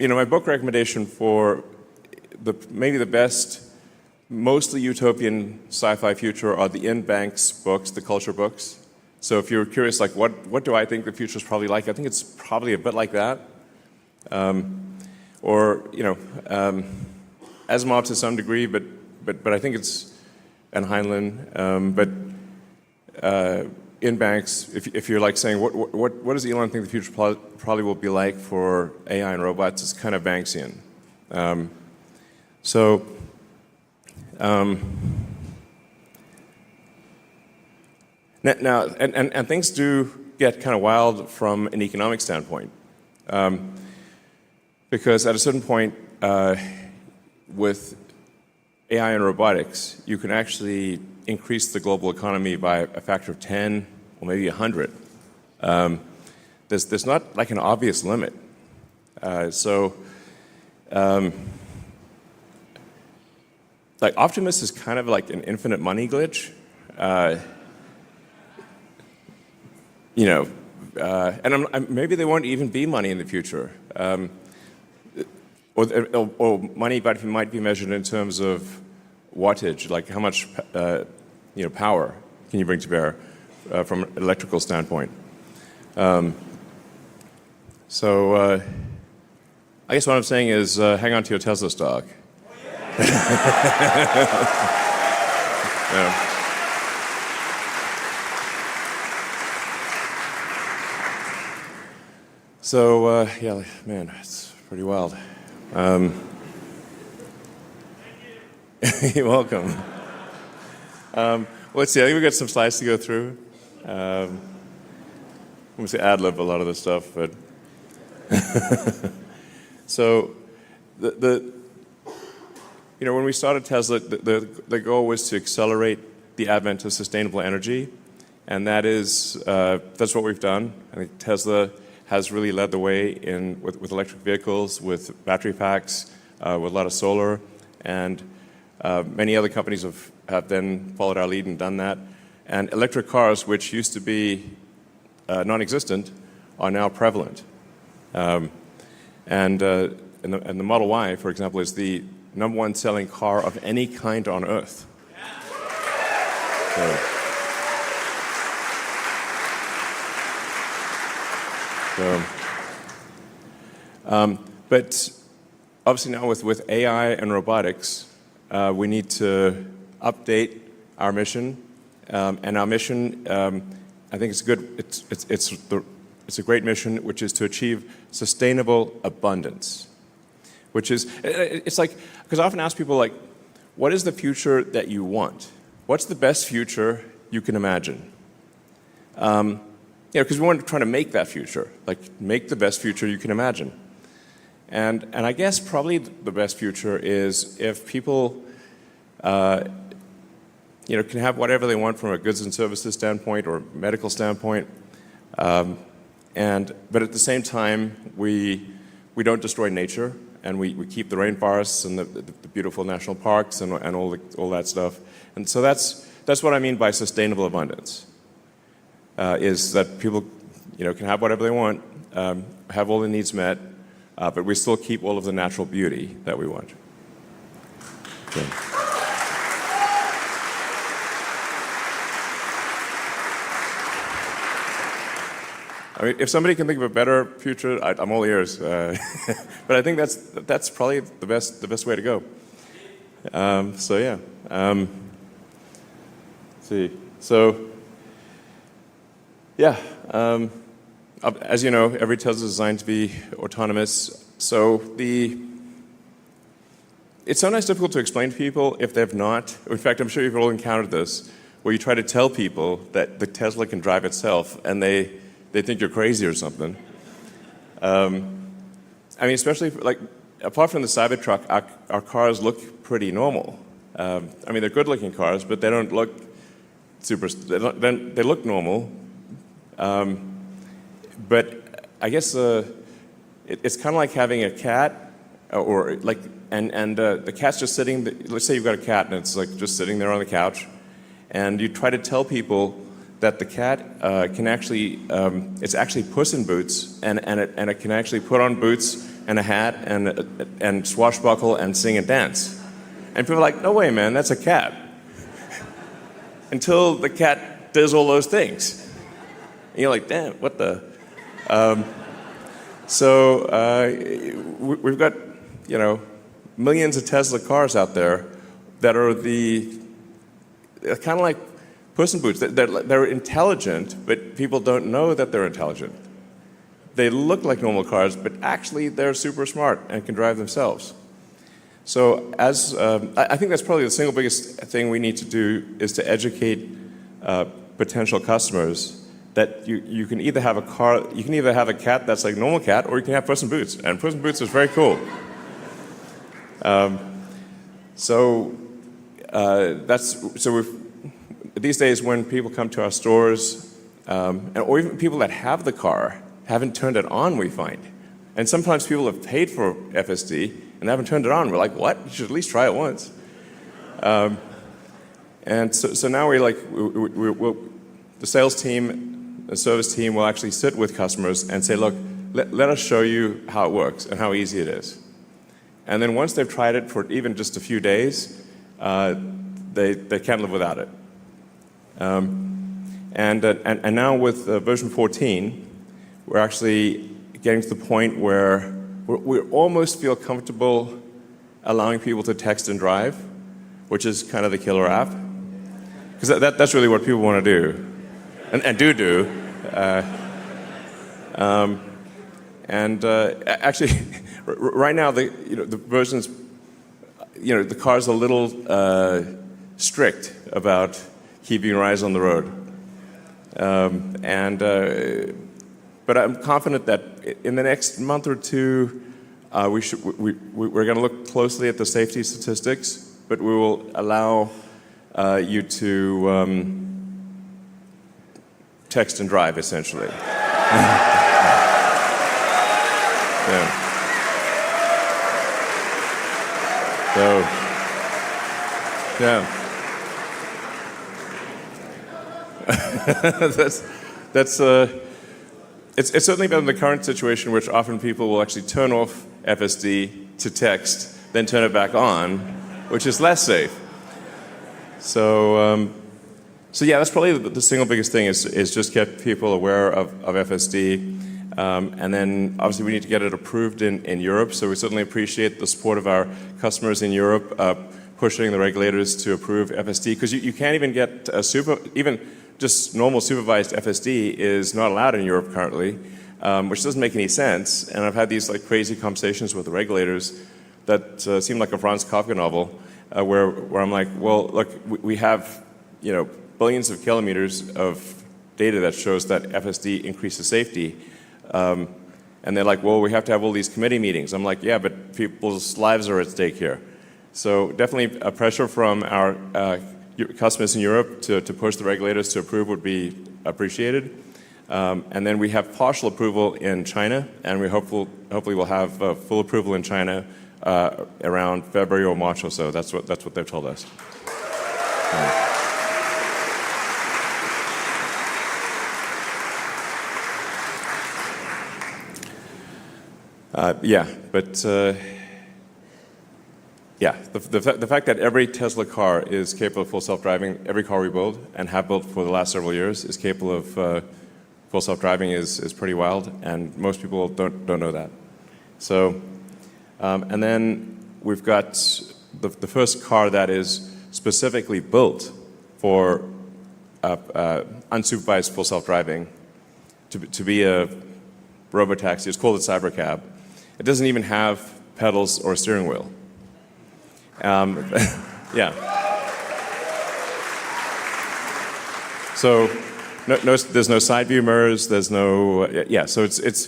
My book recommendation for maybe the best, mostly utopian sci-fi future are the Ian Banks books, the culture books. So if you're curious, like what do I think the future is probably like? I think it's probably a bit like that. Asimov to some degree, but I think it's, and Heinlein, but Ian Banks, if you're like saying, what does Elon think the future probably will be like for AI and robots, it's kind of Banksian. Now, and things do get kind of wild from an economic standpoint. Because at a certain point, with AI and robotics, you can actually increase the global economy by a factor of 10 or maybe 100. There's not like an obvious limit. Like Optimus is kind of like an infinite money glitch. And maybe there won't even be money in the future. Or money might be measured in terms of wattage, like how much power can you bring to bear from an electrical standpoint. I guess what I'm saying is hang on to your Tesla stock. Yeah. Man, it's pretty wild. You're welcome. Let's see. I think we've got some slides to go through. I'm going to say ad-lib a lot of this stuff, but so when we started Tesla, the goal was to accelerate the advent of sustainable energy, and that's what we've done. I think Tesla has really led the way with electric vehicles, with battery packs, with a lot of solar, and many other companies have then followed our lead and done that. And electric cars, which used to be non-existent, are now prevalent. And the Model Y, for example, is the #1 selling car of any kind on Earth. But obviously now with AI and robotics, we need to update our mission. And our mission, I think it's good. It's a great mission, which is to achieve sustainable abundance. Which is, it's like, because I often ask people, like, what is the future that you want? What's the best future you can imagine? Because we want to try to make that future, like make the best future you can imagine. And I guess probably the best future is if people, can have whatever they want from a goods and services standpoint or medical standpoint, but at the same time we don't destroy nature, and we keep the rainforests and the beautiful national parks and all that stuff. And so that's what I mean by sustainable abundance. Is that people, can have whatever they want, have all their needs met, but we still keep all of the natural beauty that we want. Okay. I mean, if somebody can think of a better future, I'm all ears. But I think that's probably the best way to go. So yeah. Let's see. So. Yeah, as you know, every Tesla is designed to be autonomous. So it's sometimes difficult to explain to people if they've not. In fact, I'm sure you've all encountered this, where you try to tell people that the Tesla can drive itself, and they think you're crazy or something. I mean, especially apart from the Cybertruck, our cars look pretty normal. I mean, they're good-looking cars, but they don't look super. They look normal. But I guess it's kind of like having a cat, and the cat's just sitting. Let's say you've got a cat and it's like just sitting there on the couch, and you try to tell people that the cat can actually it's actually Puss in Boots, and it can actually put on boots and a hat and swashbuckle and sing and dance, and people are like, no way, man, that's a cat. Until the cat does all those things. And you're like, damn, what the? We've got, millions of Tesla cars out there that are kind of like Puss in Boots. They're intelligent, but people don't know that they're intelligent. They look like normal cars, but actually they're super smart and can drive themselves. So I think that's probably the single biggest thing we need to do is to educate potential customers that you can either have a cat that's like a normal cat, or you can have Puss in Boots, and Puss in Boots is very cool. These days when people come to our stores, or even people that have the car haven't turned it on, we find, and sometimes people have paid for FSD and haven't turned it on. We're like, what? You should at least try it once. And so now the sales team. The service team will actually sit with customers and say, look, let us show you how it works and how easy it is. And then once they've tried it for even just a few days, they can't live without it. And now with version 14, we're actually getting to the point where we almost feel comfortable allowing people to text and drive, which is kind of the killer app. Because that's really what people want to do. And do. Actually, right now the versions, the car's a little strict about keeping your eyes on the road. But I'm confident that in the next month or two, we're going to look closely at the safety statistics, but we will allow you to text and drive, essentially. Yeah. So, yeah. It's certainly been the current situation, which often people will actually turn off FSD to text, then turn it back on, which is less safe. So yeah, that's probably the single biggest thing is just get people aware of FSD. And then obviously we need to get it approved in Europe. So we certainly appreciate the support of our customers in Europe pushing the regulators to approve FSD, because you can't even get even just normal supervised FSD is not allowed in Europe currently, which doesn't make any sense. And I've had these like crazy conversations with the regulators that seem like a Franz Kafka novel, where I'm like, well, look, we have billions of kilometers of data that shows that FSD increases safety. And they're like, well, we have to have all these committee meetings. I'm like, yeah, but people's lives are at stake here. So definitely a pressure from our customers in Europe to push the regulators to approve would be appreciated. And then we have partial approval in China, and we hopefully we'll have full approval in China around February or March or so. That's what they've told us. The fact that every Tesla car is capable of full self-driving, every car we build and have built for the last several years is capable of full self-driving is pretty wild, and most people don't know that. So, and then we've got the first car that is specifically built for unsupervised full self-driving to be a robotaxi. It's called a cybercab. It doesn't even have pedals or a steering wheel. Yeah. So there's no side view mirrors. There's no So it's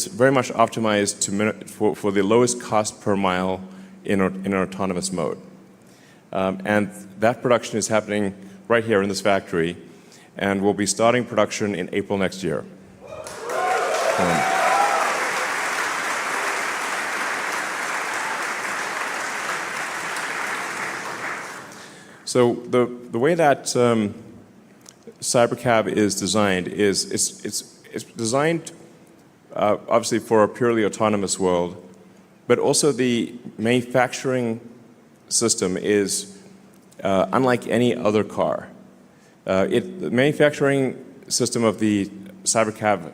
very much optimized for the lowest cost per mile in an autonomous mode. And that production is happening right here in this factory, and we'll be starting production in April next year. So the way that Cybercab is designed is it's designed obviously for a purely autonomous world, but also the manufacturing system is unlike any other car. The manufacturing system of the Cybercab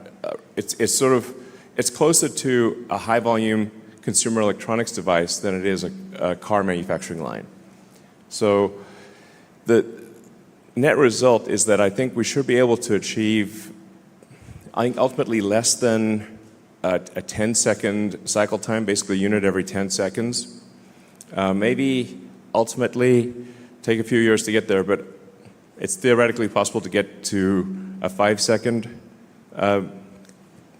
it's closer to a high volume consumer electronics device than it is a car manufacturing line. So the net result is that I think we should be able to achieve, I think, ultimately less than a 10-second cycle time, basically a unit every 10 seconds. Maybe ultimately take a few years to get there, but it's theoretically possible to get to a 5-second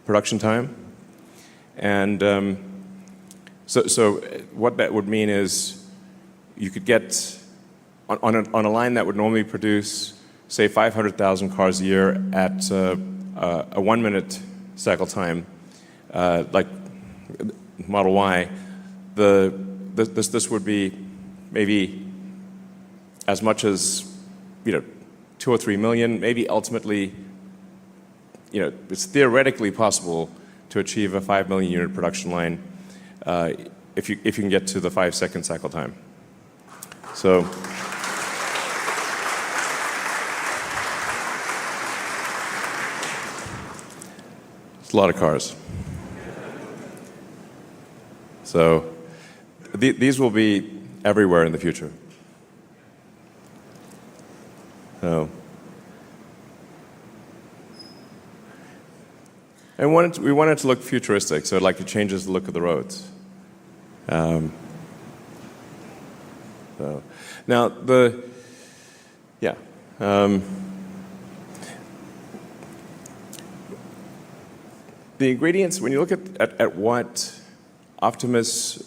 production time. And so what that would mean is you could get on a line that would normally produce, say, 500,000 cars a year at a 1-minute cycle time, like Model Y, this would be maybe as much as 2 or 3 million. Maybe ultimately, it's theoretically possible to achieve a 5 million unit production line if you can get to the 5-second cycle time. So. It's a lot of cars. So these will be everywhere in the future. So, and we wanted to look futuristic, so it changes the look of the roads. Now, the ingredients, when you look at what Optimus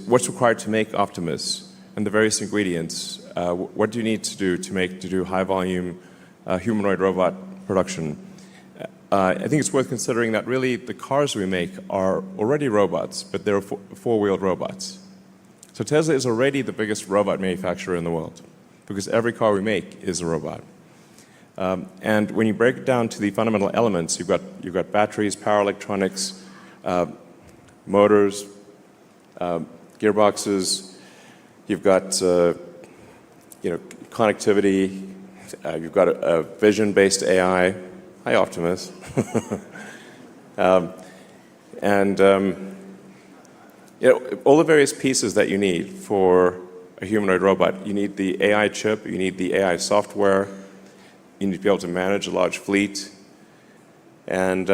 what's required to make Optimus and the various ingredients, what do you need to do to do high volume humanoid robot production? I think it's worth considering that really the cars we make are already robots, but they're four-wheeled robots. So Tesla is already the biggest robot manufacturer in the world because every car we make is a robot. And when you break it down to the fundamental elements, you've got batteries, power electronics, motors, gearboxes. You've got connectivity. You've got a vision-based AI. Hi, Optimus. All the various pieces that you need for a humanoid robot. You need the AI chip. You need the AI software. You need to be able to manage a large fleet. And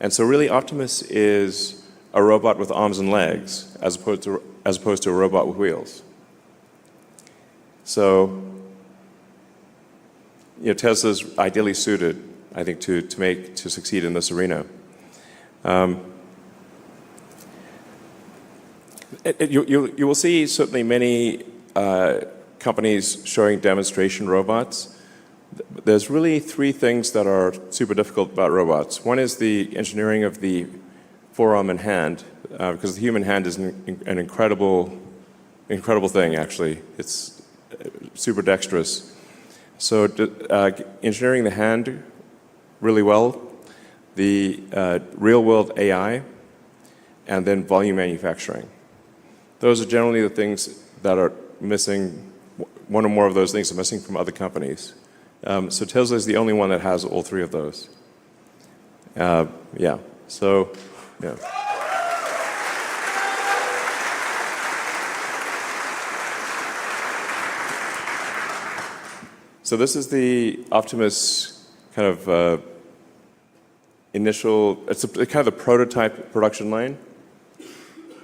so really Optimus is a robot with arms and legs as opposed to a robot with wheels. So Tesla's ideally suited, I think, to succeed in this arena. You will see certainly many companies showing demonstration robots. There's really three things that are super difficult about robots. One is the engineering of the forearm and hand, because the human hand is an incredible thing, actually. It's super dexterous. So engineering the hand really well, the real-world AI, and then volume manufacturing. Those are generally the things that are missing. One or more of those things are missing from other companies. So Tesla is the only one that has all three of those. So this is the Optimus kind of initial, it's kind of the prototype production line.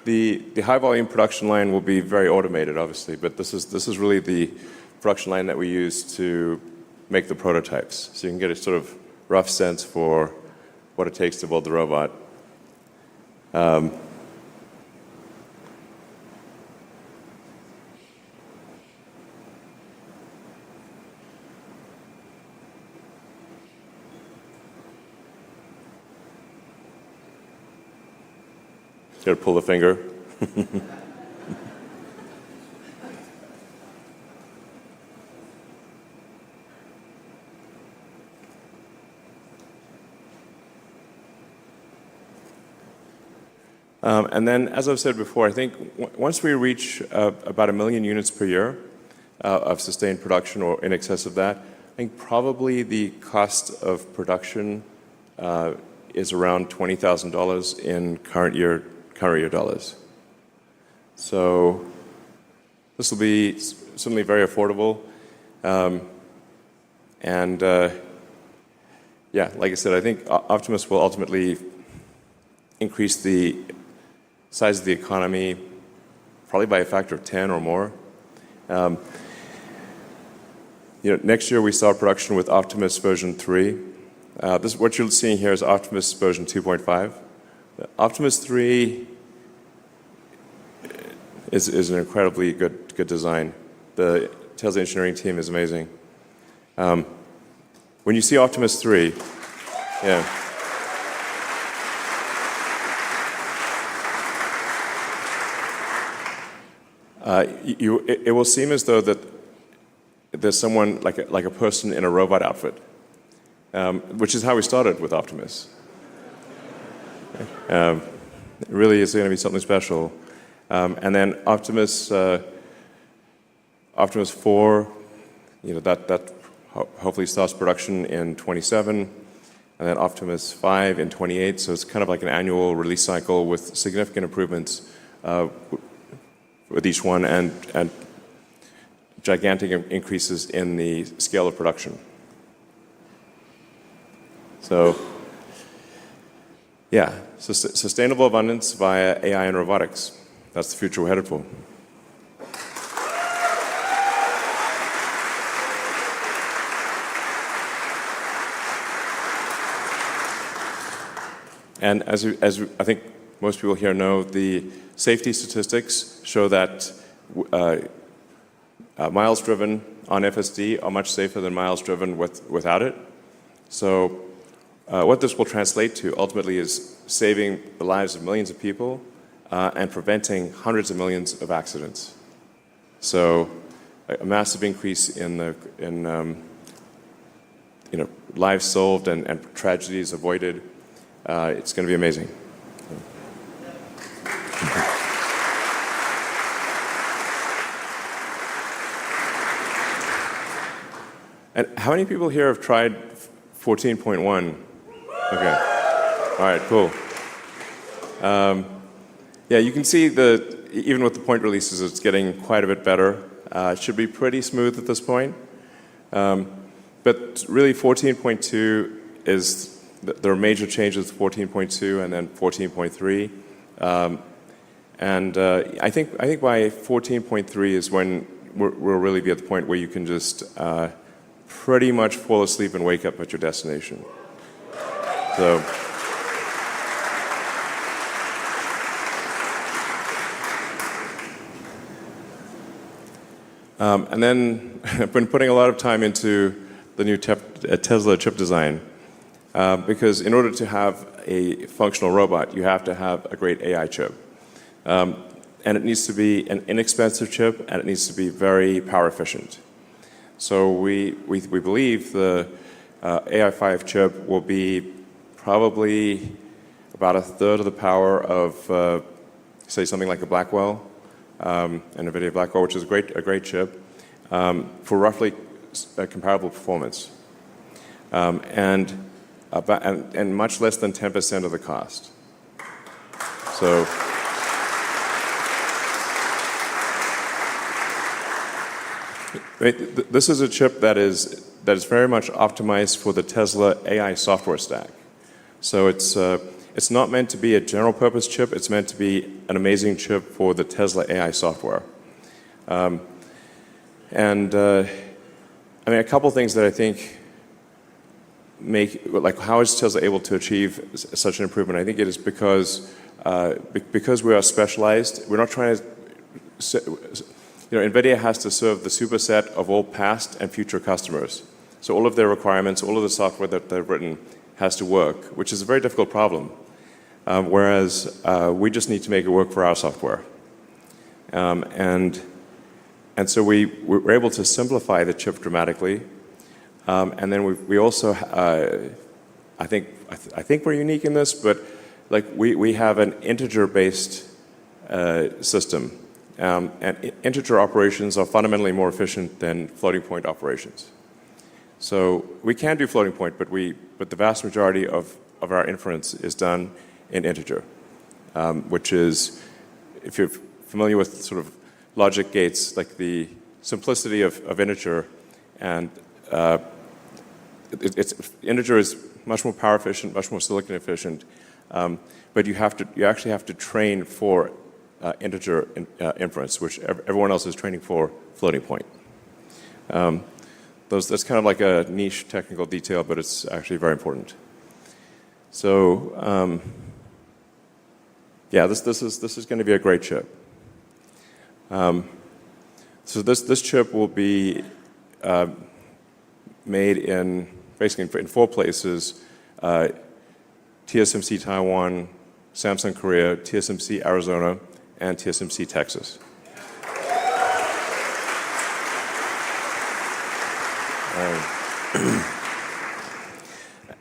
The high volume production line will be very automated, obviously, but this is really the production line that we use to make the prototypes. So you can get a sort of rough sense for what it takes to build the robot. Got to pull the finger. And then, as I've said before, I think once we reach about 1 million units per year of sustained production or in excess of that, I think probably the cost of production is around $20,000 in current year dollars. So this will be certainly very affordable. Like I said, I think Optimus will ultimately increase the size of the economy probably by a factor of 10 or more. Next year we start production with Optimus version 3. What you're seeing here is Optimus version 2.5. Optimus 3 is an incredibly good design. The Tesla engineering team is amazing. When you see Optimus 3, it will seem as though that there's someone like a person in a robot outfit, which is how we started with Optimus. It really is going to be something special. And then Optimus 4, that hopefully starts production in 27, and then Optimus 5 in 28. So it's kind of like an annual release cycle with significant improvements with each one and gigantic increases in the scale of production. So sustainable abundance via AI and robotics. That's the future we're headed for. And as I think most people here know, the safety statistics show that miles driven on FSD are much safer than miles driven without it. So what this will translate to ultimately is saving the lives of millions of people and preventing hundreds of millions of accidents. So a massive increase in lives solved and tragedies avoided. It's going to be amazing. And how many people here have tried 14.1? Okay. All right, cool. Yeah, you can see even with the point releases, it's getting quite a bit better. It should be pretty smooth at this point. But really 14.2 there are major changes with 14.2 and then 14.3. I think by 14.3 is when we'll really be at the point where you can just pretty much fall asleep and wake up at your destination. So. And then I've been putting a lot of time into the new Tesla chip design because in order to have a functional robot, you have to have a great AI chip. And it needs to be an inexpensive chip, and it needs to be very power efficient. So we believe the AI5 chip will be probably about a third of the power of, say, something like a Blackwell, an NVIDIA Blackwell, which is a great chip, for roughly comparable performance, and much less than 10% of the cost. So. This is a chip that is very much optimized for the Tesla AI software stack. So it's not meant to be a general purpose chip. It's meant to be an amazing chip for the Tesla AI software. I mean, a couple things that I think how is Tesla able to achieve such an improvement? I think it is because we are specialized. We're not trying to. NVIDIA has to serve the superset of all past and future customers. So all of their requirements, all of the software that they've written has to work, which is a very difficult problem. Whereas we just need to make it work for our software. And so we're able to simplify the chip dramatically. And then we also, I think we're unique in this, but we have an integer-based system. And integer operations are fundamentally more efficient than floating point operations. So we can do floating point, but the vast majority of our inference is done in integer, which is, if you're familiar with sort of logic gates, like the simplicity of integer, and integer is much more power efficient, much more silicon efficient, but you actually have to train for integer inference, which everyone else is training for floating point. That's kind of like a niche technical detail, but it's actually very important. So yeah, this is going to be a great chip. So this chip will be made in basically in 4 places: TSMC Taiwan, Samsung Korea, TSMC Arizona, and TSMC Texas.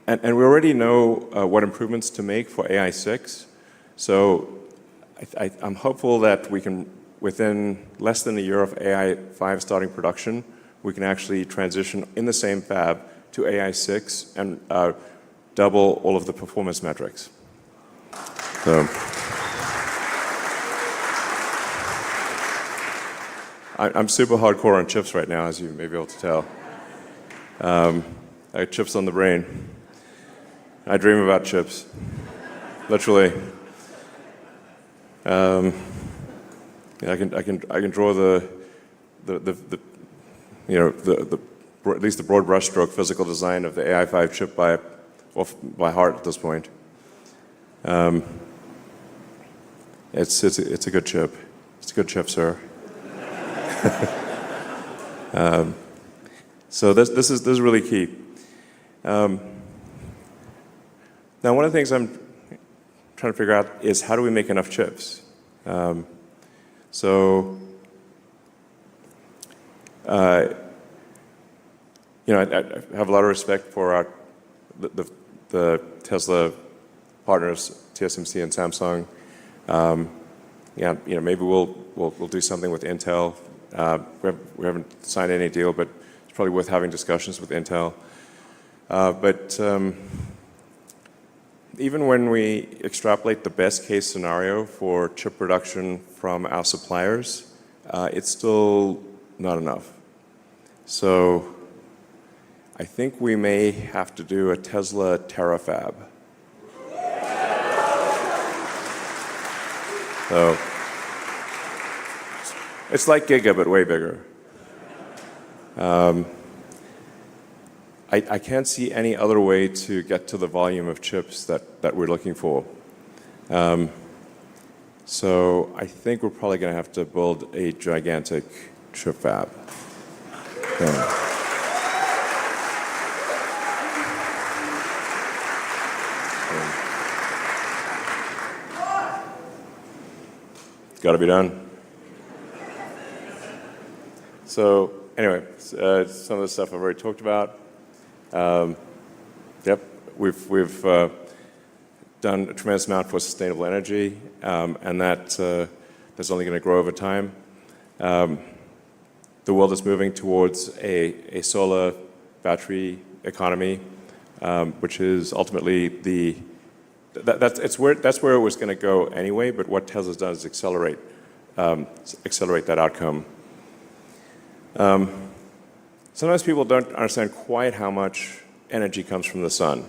And we already know what improvements to make for AI6. So I'm hopeful that we can, within less than a year of AI5 starting production, we can actually transition in the same fab to AI6 and double all of the performance metrics. So I'm super hardcore on chips right now, as you may be able to tell. I have chips on the brain. I dream about chips, literally. I can draw at least the broad brushstroke physical design of the AI5 chip by heart at this point. It's a good chip. It's a good chip, sir. So this is really key. Now, one of the things I'm trying to figure out is how do we make enough chips? I have a lot of respect for the Tesla partners, TSMC and Samsung. Maybe we'll do something with Intel. We haven't signed any deal, but it's probably worth having discussions with Intel. But even when we extrapolate the best case scenario for chip production from our suppliers, it's still not enough. So I think we may have to do a Tesla terafab. So it's like Giga, but way bigger. I can't see any other way to get to the volume of chips that we're looking for. So I think we're probably going to have to build a gigantic chip fab. It's got to be done. So anyway, some of the stuff I've already talked about. We've done a tremendous amount for sustainable energy, and that's only going to grow over time. The world is moving towards a solar battery economy, which is ultimately that's where it was going to go anyway. But what Tesla's done is accelerate that outcome. Sometimes people don't understand quite how much energy comes from the sun.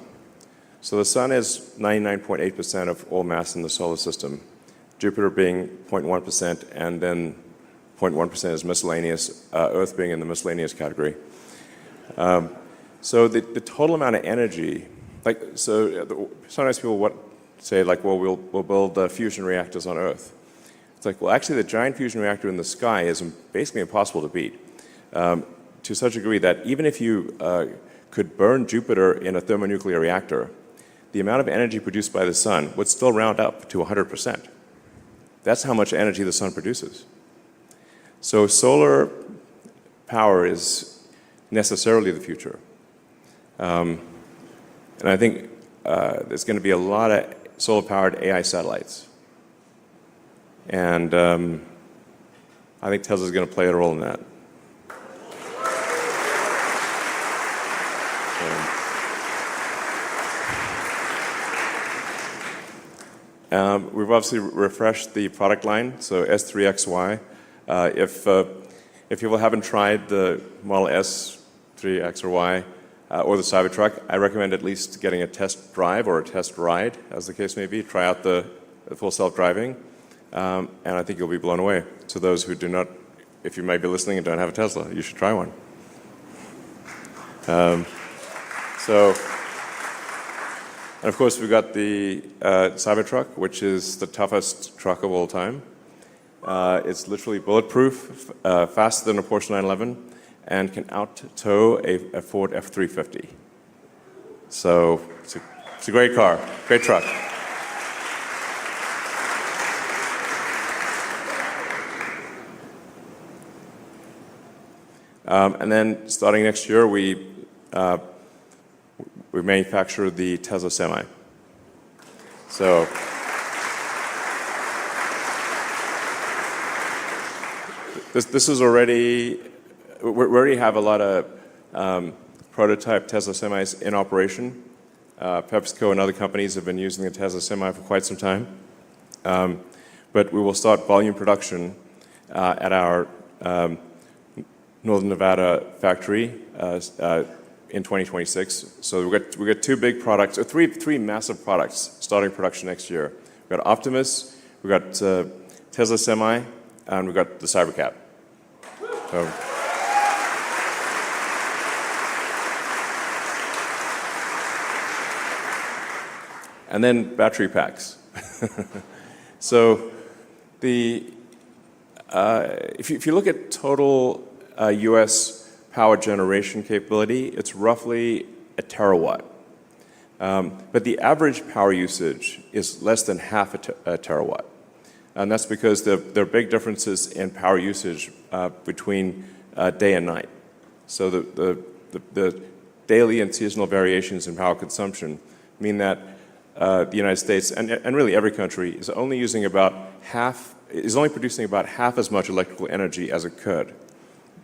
So the sun is 99.8% of all mass in the solar system, Jupiter being 0.1%, and then 0.1% is miscellaneous, Earth being in the miscellaneous category. So the total amount of energy, sometimes people say, well, we'll build fusion reactors on Earth. It's like, well, actually, the giant fusion reactor in the sky is basically impossible to beat. To such a degree that even if you could burn Jupiter in a thermonuclear reactor, the amount of energy produced by the sun would still round up to 100%. That's how much energy the sun produces. So solar power is necessarily the future. And I think there's going to be a lot of solar-powered AI satellites. And I think Tesla's going to play a role in that. We've obviously refreshed the product line, so S3XY. If people haven't tried the Model S, 3X or Y, or the Cybertruck, I recommend at least getting a test drive or a test ride, as the case may be. Try out the full self-driving, and I think you'll be blown away. To those who do not, if you might be listening and don't have a Tesla, you should try one. And of course, we've got the Cybertruck, which is the toughest truck of all time. It's literally bulletproof, faster than a Porsche 911, and can out-tow a Ford F-350. So it's a great car, great truck. And then starting next year, we manufacture the Tesla Semi. So this is already, we already have a lot of prototype Tesla Semis in operation. PepsiCo and other companies have been using the Tesla Semi for quite some time. But we will start volume production at our Northern Nevada factory in 2026. So we got two big products, or three massive products starting production next year. We've got Optimus, we've got Tesla Semi, and we've got the Cybercab. So, and then battery packs. So if you look at total U.S. power generation capability, it's roughly a terawatt. But the average power usage is less than half a terawatt. And that's because there are big differences in power usage between day and night. So the daily and seasonal variations in power consumption mean that the United States, and really every country, is only producing about half as much electrical energy as it could.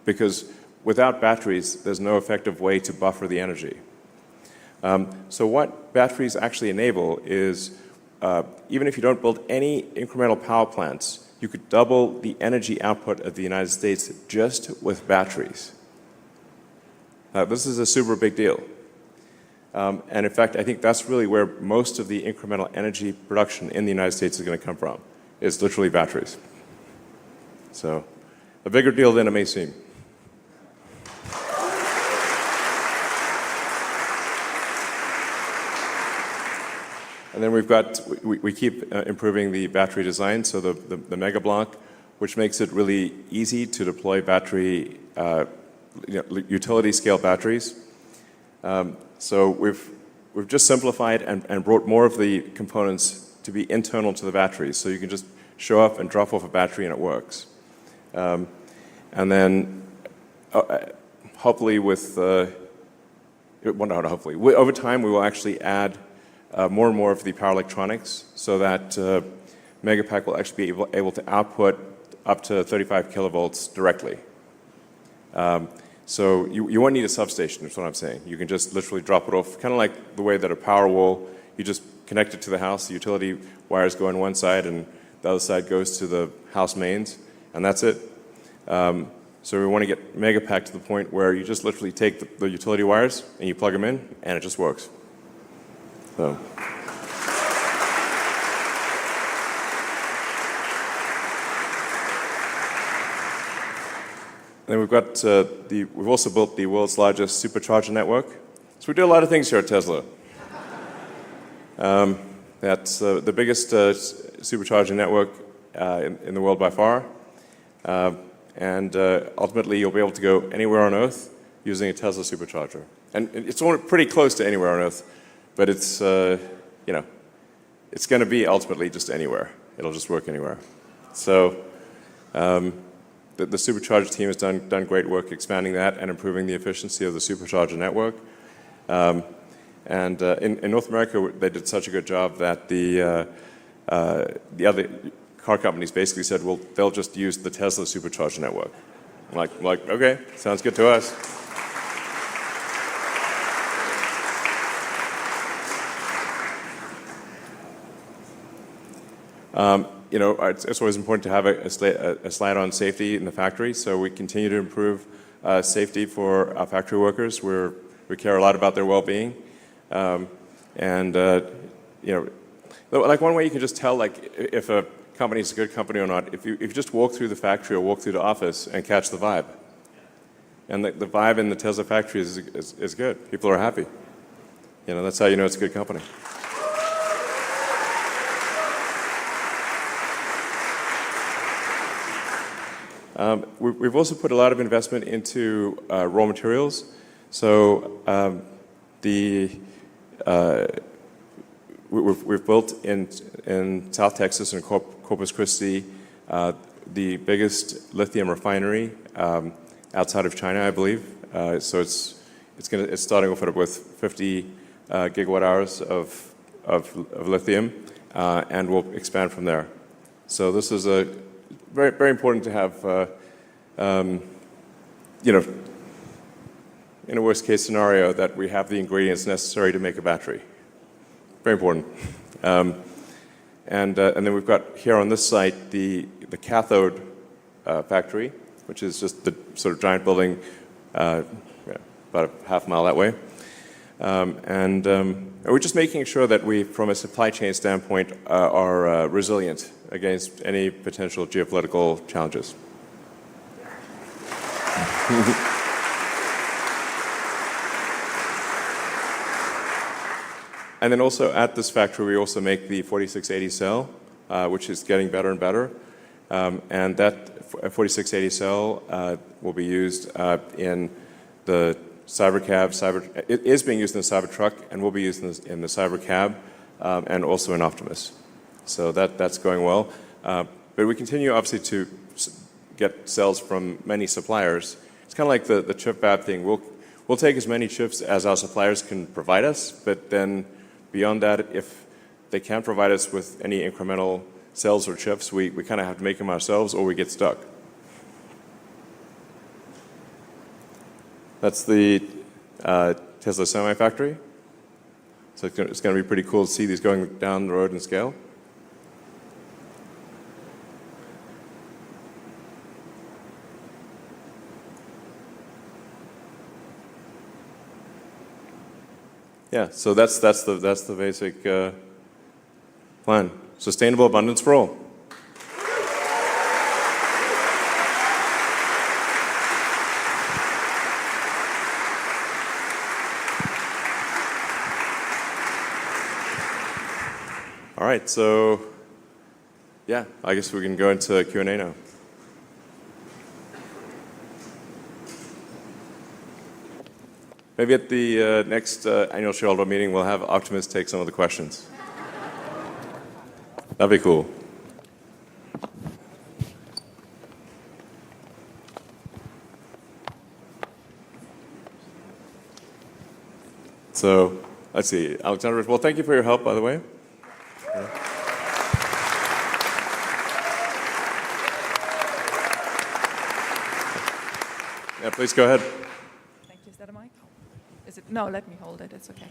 Because without batteries, there's no effective way to buffer the energy. So what batteries actually enable is, even if you don't build any incremental power plants, you could double the energy output of the United States just with batteries. This is a super big deal. And in fact, I think that's really where most of the incremental energy production in the United States is going to come from, is literally batteries. So a bigger deal than it may seem. And then we keep improving the battery design, so the Mega Block, which makes it really easy to deploy battery, utility scale batteries. So we've just simplified and brought more of the components to be internal to the batteries, so you can just show up and drop off a battery and it works. And then hopefully over time we will actually add more and more of the power electronics so that Megapack will actually be able to output up to 35 kilovolts directly. So you won't need a substation, is what I'm saying. You can just literally drop it off, kind of like the way that a power wall, you just connect it to the house, the utility wires go on one side and the other side goes to the house mains, and that's it. So we want to get Megapack to the point where you just literally take the utility wires and you plug them in, and it just works. So. Then we've also built the world's largest supercharger network. So we do a lot of things here at Tesla. That's the biggest supercharger network in the world by far. And ultimately, you'll be able to go anywhere on Earth using a Tesla supercharger. And it's pretty close to anywhere on Earth, but it's going to be ultimately just anywhere. It'll just work anywhere. So the supercharger team has done great work expanding that and improving the efficiency of the supercharger network. And in North America, they did such a good job that the other car companies basically said, well, they'll just use the Tesla supercharger network. I'm like, okay, sounds good to us. It's always important to have a slide on safety in the factory, so we continue to improve safety for our factory workers. We care a lot about their well-being. Like one way you can just tell if a company is a good company or not, if you just walk through the factory or walk through the office and catch the vibe. And the vibe in the Tesla factory is good. People are happy. That's how you know it's a good company. We've also put a lot of investment into raw materials. So we've built in South Texas and Corpus Christi the biggest lithium refinery outside of China, I believe. So it's starting off with 50 gigawatt hours of lithium, and we'll expand from there. So this is a very, very important to have, in a worst case scenario, that we have the ingredients necessary to make a battery. Very important. And then we've got here on this site the cathode factory, which is just the sort of giant building about a half mile that way. And we're just making sure that we, from a supply chain standpoint, are resilient against any potential geopolitical challenges. And then also at this factory, we also make the 4680 cell, which is getting better and better. And that 4680 cell will be used in the Cybercab. It is being used in the Cybertruck and will be used in the Cybercab and also in Optimus. So that's going well. But we continue, obviously, to get cells from many suppliers. It's kind of like the chip fab thing. We'll take as many chips as our suppliers can provide us, but then beyond that, if they can't provide us with any incremental cells or chips, we kind of have to make them ourselves or we get stuck. That's the Tesla Semi factory. So it's going to be pretty cool to see these going down the road in scale. Yeah, so that's the basic plan. Sustainable abundance for all. All right, so yeah, I guess we can go into Q&A now. Maybe at the next annual shareholder meeting, we'll have Optimus take some of the questions. That'd be cool. So, let's see. Alexander, well, thank you for your help, by the way. Yeah, please go ahead. Thank you. Is that a mic? Is it? No, let me hold it. It's okay.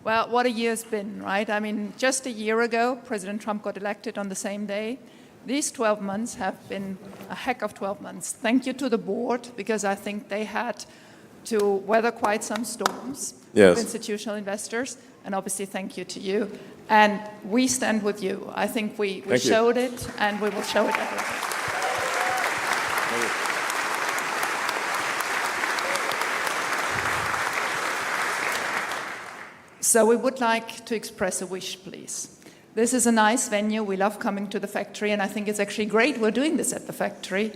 Well, what a year's been, right? I mean, just a year ago, President Trump got elected on the same day. These 12 months have been a heck of 12 months. Thank you to the board, because I think they had to weather quite some storms with institutional investors. And obviously, thank you to you. And we stand with you. I think we showed it, and we will show it everywhere. So we would like to express a wish, please. This is a nice venue. We love coming to the factory, and I think it's actually great we're doing this at the factory.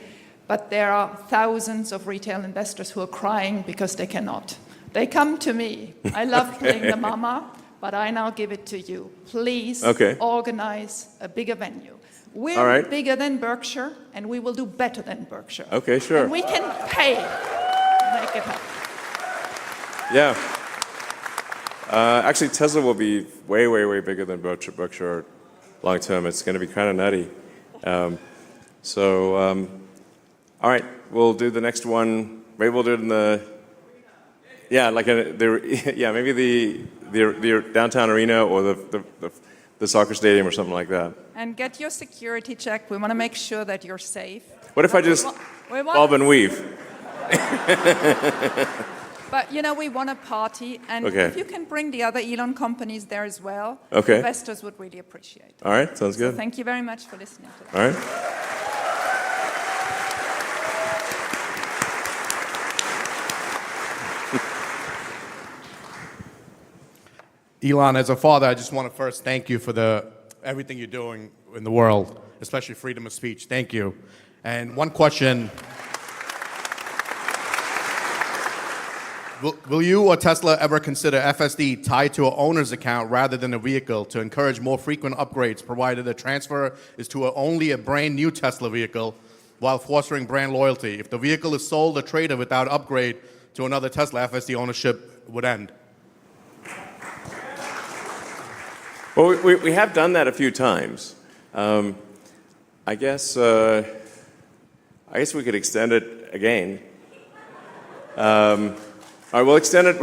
But there are thousands of retail investors who are crying because they cannot. They come to me. I love playing the mama, but I now give it to you. Please organize a bigger venue. We're bigger than Berkshire, and we will do better than Berkshire. Okay, sure. And we can pay to make it happen. Yeah. Actually, Tesla will be way, way, way bigger than Berkshire long term. It's going to be kind of nutty. All right, we'll do the next one. Maybe we'll do it in the, maybe the downtown arena or the soccer stadium or something like that. And get your security checked. We want to make sure that you're safe. What if I just bob and weave? But, we want a party, and if you can bring the other Elon companies there as well, investors would really appreciate it. All right, sounds good. So thank you very much for listening to us. All right. Elon, as a father, I just want to first thank you for everything you're doing in the world, especially freedom of speech. Thank you. And one question. Will you or Tesla ever consider FSD tied to an owner's account rather than a vehicle to encourage more frequent upgrades, provided the transfer is to only a brand new Tesla vehicle while fostering brand loyalty? If the vehicle is sold or traded without upgrade to another Tesla, FSD ownership would end. Well, we have done that a few times. I guess we could extend it again. All right, we'll extend it.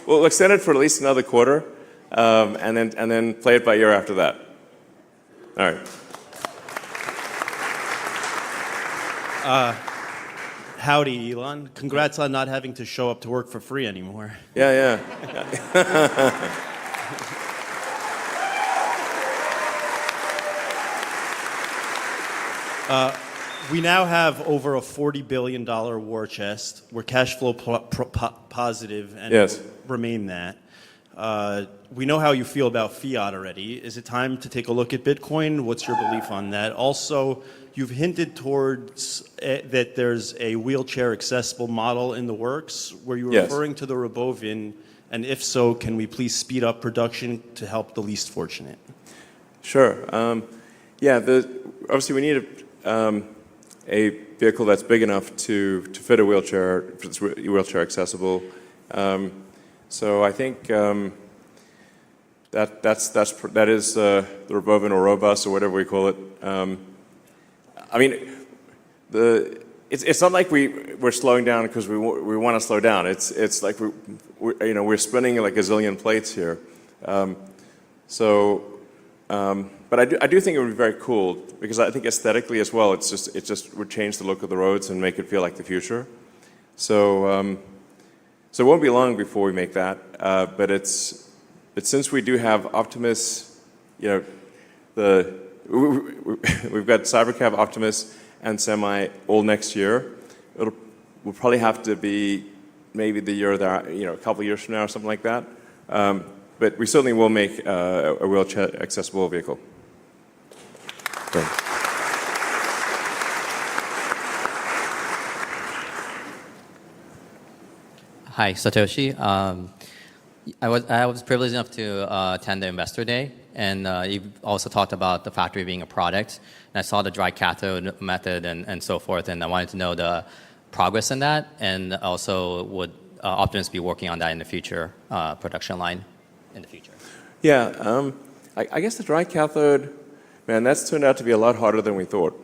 We'll extend it for at least another quarter, and then play it by ear after that. All right. Howdy, Elon. Congrats on not having to show up to work for free anymore. Yeah. We now have over a $40 billion war chest. We're cash flow positive and will remain that. We know how you feel about fiat already. Is it time to take a look at Bitcoin? What's your belief on that? Also, you've hinted towards that there's a wheelchair accessible model in the works. Were you Yes. referring to the Robovin? And if so, can we please speed up production to help the least fortunate? Sure. Obviously we need a vehicle that's big enough to fit a wheelchair, if it's wheelchair accessible. So I think that is the Robovin or Robus or whatever we call it. It's not like we're slowing down because we want to slow down. It's like we're spinning like a zillion plates here. But I do think it would be very cool because I think aesthetically as well, it just would change the look of the roads and make it feel like the future. So it won't be long before we make that. But since we do have Optimus, we've got Cybercab, Optimus, and Semi all next year. We'll probably have to be maybe the year that a couple of years from now or something like that. But we certainly will make a wheelchair accessible vehicle. Hi, Satoshi. I was privileged enough to attend the Investor Day, and you also talked about the factory being a product. And I saw the dry cathode method and so forth, and I wanted to know the progress in that, and also would Optimus be working on that in the future production line in the future? Yeah, I guess the dry cathode, man, that's turned out to be a lot harder than we thought.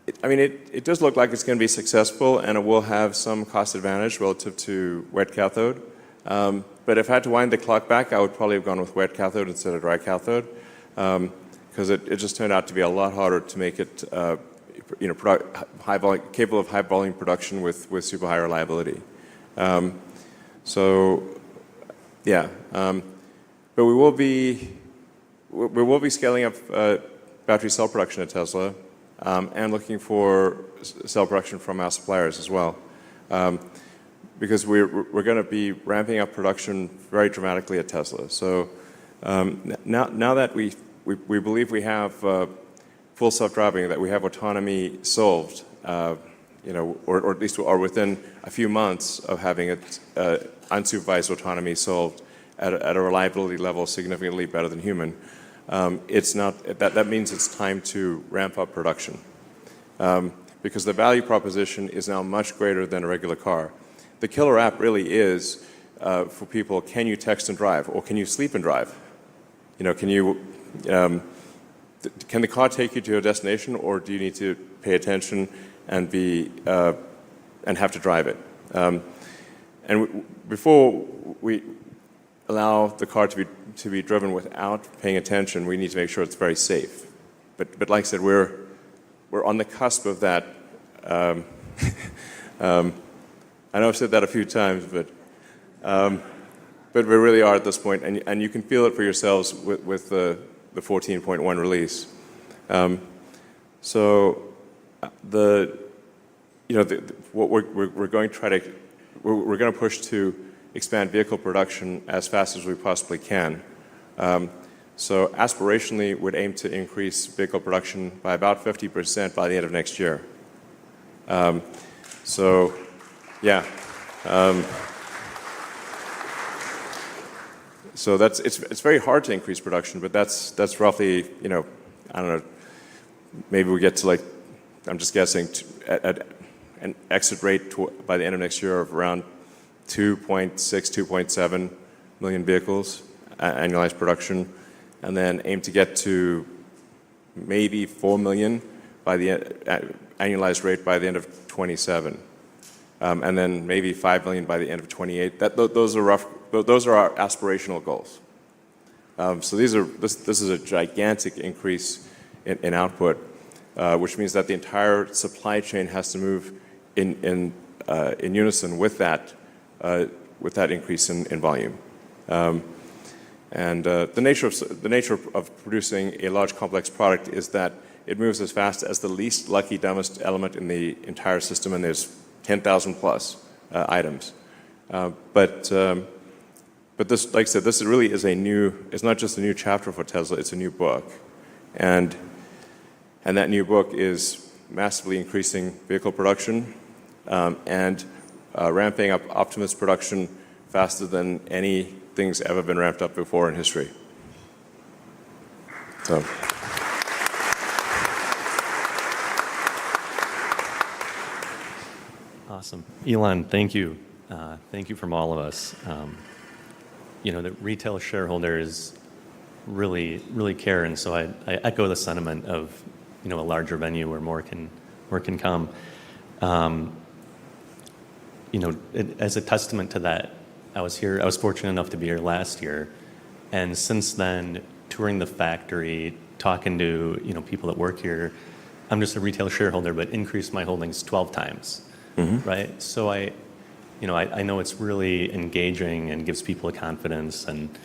It does look like it's going to be successful, and it will have some cost advantage relative to wet cathode. But if I had to wind the clock back, I would probably have gone with wet cathode instead of dry cathode, because it just turned out to be a lot harder to make it, capable of high volume production with super high reliability. But we will be scaling up battery cell production at Tesla, and looking for cell production from our suppliers as well, because we're going to be ramping up production very dramatically at Tesla. So now that we believe we have full self-driving, that we have autonomy solved, or at least are within a few months of having it unsupervised autonomy solved at a reliability level significantly better than human. That means it's time to ramp up production, because the value proposition is now much greater than a regular car. The killer app really is for people: can you text and drive, or can you sleep and drive? Can the car take you to a destination, or do you need to pay attention and have to drive it? And before we allow the car to be driven without paying attention, we need to make sure it's very safe. But like I said, we're on the cusp of that. I know I've said that a few times, but we really are at this point, and you can feel it for yourselves with the 14.1 release. What we're going to push to expand vehicle production as fast as we possibly can. So aspirationally, we'd aim to increase vehicle production by about 50% by the end of next year. So it's very hard to increase production, but that's roughly, I don't know, maybe we get to, like, I'm just guessing, at an exit rate by the end of next year of around 2.6, 2.7 million vehicles annualized production, and then aim to get to maybe 4 million by the annualized rate by the end of 27, and then maybe 5 million by the end of 28. Those are our aspirational goals. So this is a gigantic increase in output, which means that the entire supply chain has to move in unison with that increase in volume. The nature of producing a large complex product is that it moves as fast as the least lucky, dumbest element in the entire system, and there's 10,000 plus. items. But this, like I said, this really is it's not just a new chapter for Tesla, it's a new book. And that new book is massively increasing vehicle production and ramping up Optimus production faster than anything's ever been ramped up before in history. So. Awesome. Elon, thank you. Thank you from all of us. The retail shareholders really care, and so I echo the sentiment of, a larger venue where more can come. As a testament to that, I was fortunate enough to be here last year, and since then, touring the factory, talking to, people that work here, I'm just a retail shareholder, but increased my holdings 12 times. Mm-hmm. Right? So I know it's really engaging and gives people a confidence, and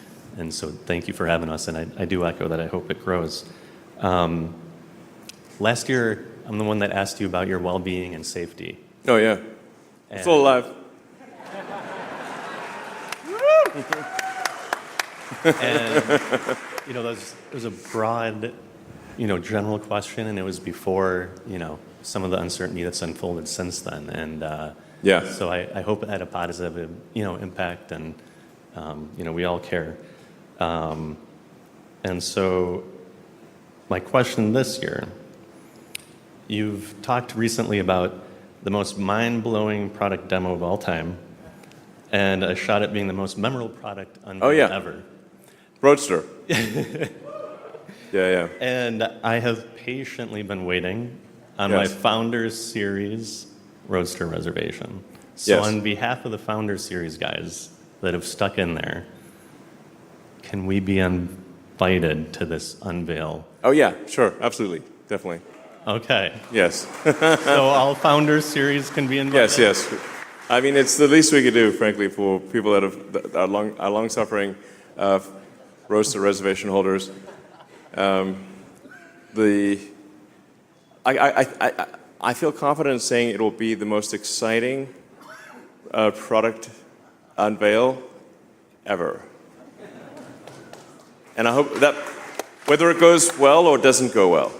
so thank you for having us, and I do echo that. I hope it grows. Last year, I'm the one that asked you about your well-being and safety. Oh yeah, still alive. And there's a broad, general question, and it was before, some of the uncertainty that's unfolded since then, and yeah. So I hope it had a positive, impact, and we all care. And so my question this year, you've talked recently about the most mind-blowing product demo of all time, and a shot at being the most memorable product unveil ever. Roadster. Yeah. And I have patiently been waiting on my Founders Series Roadster reservation. So on behalf of the Founders Series guys that have stuck in there, can we be invited to this unveil? Oh yeah, sure, absolutely, definitely. Okay. Yes. So all Founders Series can be invited? Yes. I mean, it's the least we could do, frankly, for people that are long-suffering Roadster reservation holders. I feel confident in saying it will be the most exciting product unveil ever. And I hope that whether it goes well or doesn't go well.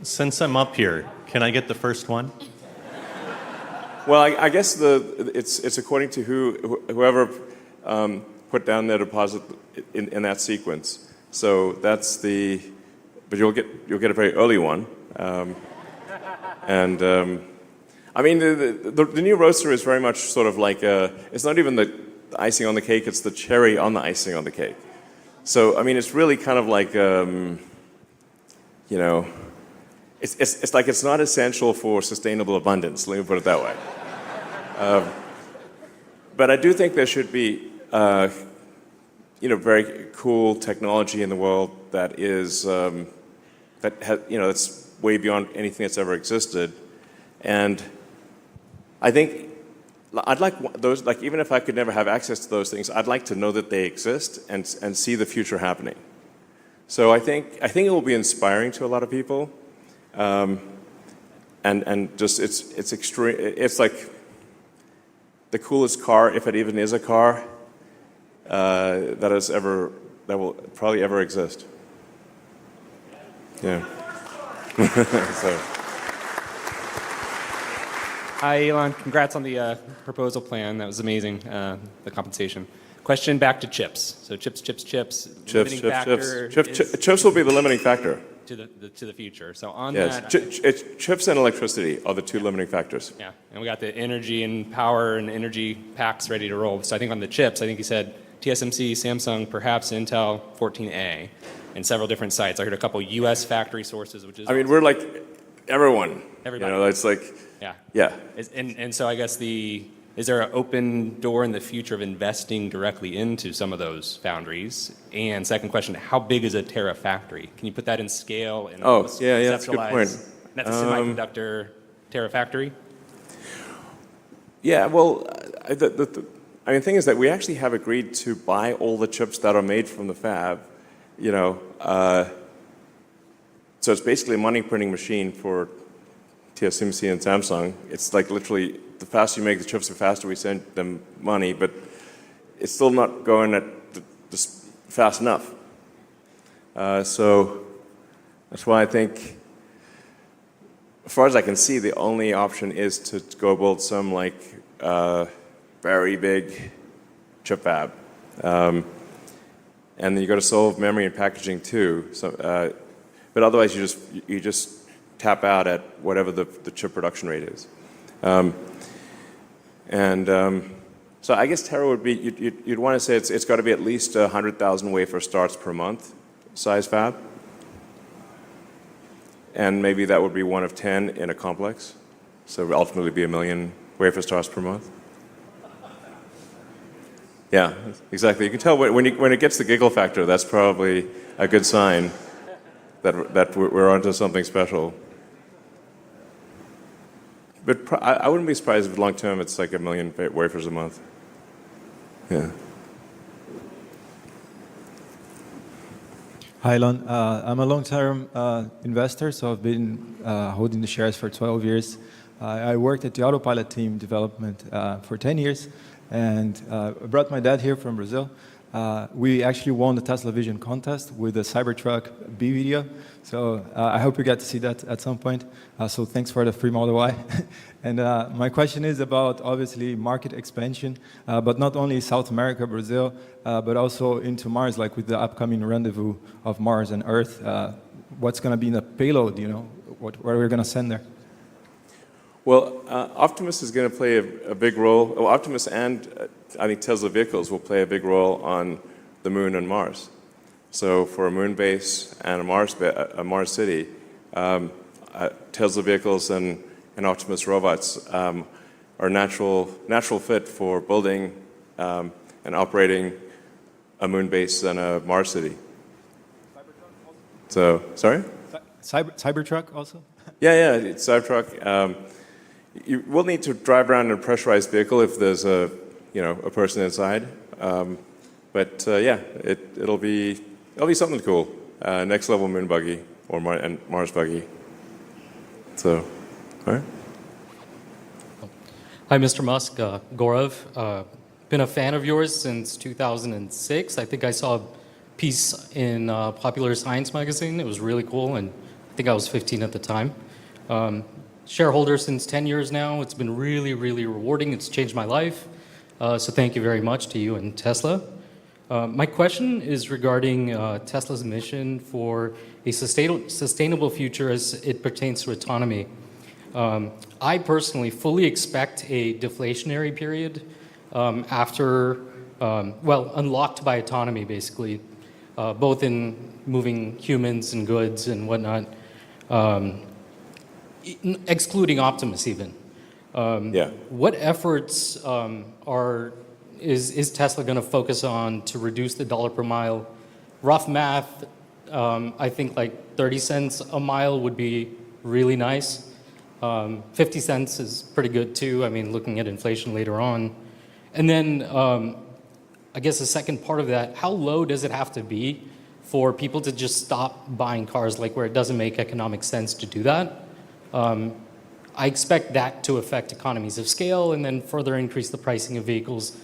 Since I'm up here, can I get the first one? Well, I guess it's according to whoever put down their deposit in that sequence. So that's but you'll get a very early one. I mean, the new Roadster is very much sort of like it's not even the icing on the cake, it's the cherry on the icing on the cake. So, I mean, it's really kind of like, it's like it's not essential for sustainable abundance, let me put it that way. But I do think there should be, very cool technology in the world that is, that's way beyond anything that's ever existed. And I think I'd like those, like even if I could never have access to those things, I'd like to know that they exist and see the future happening. So I think it will be inspiring to a lot of people, and just it's extreme. It's like the coolest car, if it even is a car, that will probably ever exist. Yeah. So. Hi, Elon. Congrats on the proposal plan. That was amazing, the compensation. Question back to chips. So chips. Chips will be the limiting factor. To the future. So on that... chips and electricity are the two limiting factors. Yeah, and we got the energy and power and energy packs ready to roll. So I think on the chips, I think you said TSMC, Samsung, perhaps Intel 14A, and several different sites. I heard a couple U.S. factory sources, which is... I mean, we're like everyone. Everybody. It's like... Yeah. And so I guess is there an open door in the future of investing directly into some of those foundries? And second question, how big is a terafactory? Can you put that in scale? And that's a good point. That's a semiconductor terafactory? Yeah, well, the thing is that we actually have agreed to buy all the chips that are made from the fab, so it's basically a money printing machine for TSMC and Samsung, it's like literally the faster you make the chips, the faster we send them money, but it's still not going at just fast enough. So that's why I think, as far as I can see, the only option is to go build some like very big chip fab. And then you got to solve memory and packaging too. So, but otherwise, you just tap out at whatever the chip production rate is. So I guess Terra would be, you'd want to say it's got to be at least 100,000 wafer starts per month size fab. And maybe that would be one of 10 in a complex. So ultimately be 1 million wafer starts per month. Yeah, exactly. You can tell when it gets the giggle factor, that's probably a good sign that we're onto something special. But I wouldn't be surprised if long term it's like 1 million wafers a month. Yeah. Hi, Elon. I'm a long-term investor, so I've been holding the shares for 12 years. I worked at the Autopilot team development for 10 years, and I brought my dad here from Brazil. We actually won the Tesla Vision contest with the Cybertruck B video, so I hope you get to see that at some point. So thanks for the free Model Y. And my question is about, obviously, market expansion, but not only South America, Brazil, but also into Mars, like with the upcoming rendezvous of Mars and Earth. What's going to be in the payload, you know? What are we going to send there? Well, Optimus is going to play a big role. Well, Optimus and I think Tesla vehicles will play a big role on the Moon and Mars. So for a Moon base and a Mars city, Tesla vehicles and Optimus robots are natural fit for building and operating a Moon base and a Mars city. So, sorry? Cybertruck also? Yeah, it's Cybertruck. You will need to drive around in a pressurized vehicle if there's a person inside. But yeah, it'll be something cool. Next level Moon buggy or Mars buggy. So, all right. Hi, Mr. Musk. Gaurav. Been a fan of yours since 2006. I think I saw a piece in Popular Science magazine. It was really cool, and I think I was 15 at the time. Shareholder since 10 years now. It's been really, really rewarding. It's changed my life. So thank you very much to you and Tesla. My question is regarding Tesla's mission for a sustainable future as it pertains to autonomy. I personally fully expect a deflationary period after, unlocked by autonomy, basically, both in moving humans and goods and whatnot. Excluding Optimus even. What efforts is Tesla going to focus on to reduce the dollar per mile? Rough math, I think like 30 cents a mile would be really nice. 50 cents is pretty good too. I mean, looking at inflation later on. And then I guess the second part of that, how low does it have to be for people to just stop buying cars, like where it doesn't make economic sense to do that? I expect that to affect economies of scale and then further increase the pricing of vehicles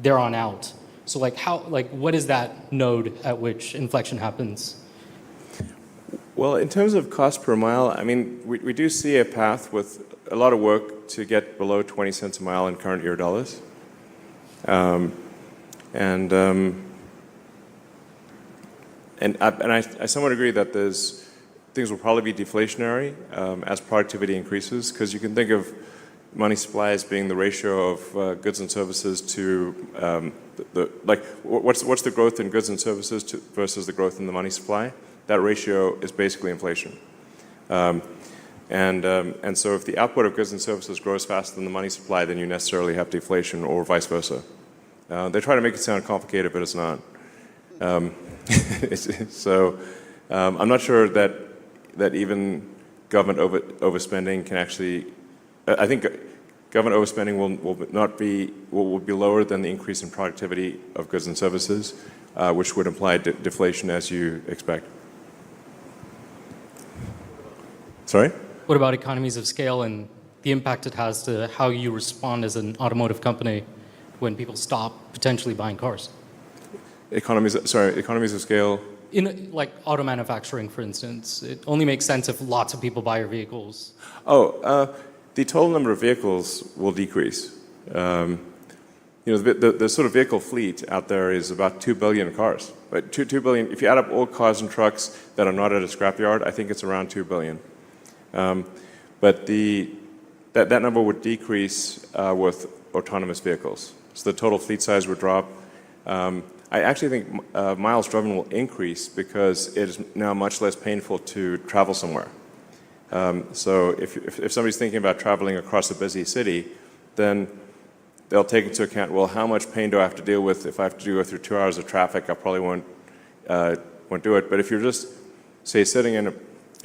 there on out. So what is that node at which inflection happens? Well, in terms of cost per mile, I mean, we do see a path with a lot of work to get below 20 cents a mile in current year dollars. I somewhat agree that things will probably be deflationary as productivity increases, because you can think of money supply as being the ratio of goods and services to what's the growth in goods and services versus the growth in the money supply. That ratio is basically inflation. And so if the output of goods and services grows faster than the money supply, then you necessarily have deflation, or vice versa. They try to make it sound complicated, but it's not. So I'm not sure that even government overspending can actually. I think government overspending will be lower than the increase in productivity of goods and services, which would imply deflation as you expect. Sorry? what about economies of scale and the impact it has to how you respond as an automotive company when people stop potentially buying cars? Economies of scale. In like auto manufacturing, for instance, it only makes sense if lots of people buy your vehicles. The total number of vehicles will decrease. The sort of vehicle fleet out there is about 2 billion cars. But 2 billion, if you add up all cars and trucks that are not at a scrapyard, I think it's around 2 billion. But that number would decrease with autonomous vehicles. So the total fleet size would drop. I actually think miles driven will increase because it is now much less painful to travel somewhere. So if somebody's thinking about traveling across a busy city, then they'll take into account, well, how much pain do I have to deal with? If I have to go through 2 hours of traffic, I probably won't do it. But if you're just, say, sitting in a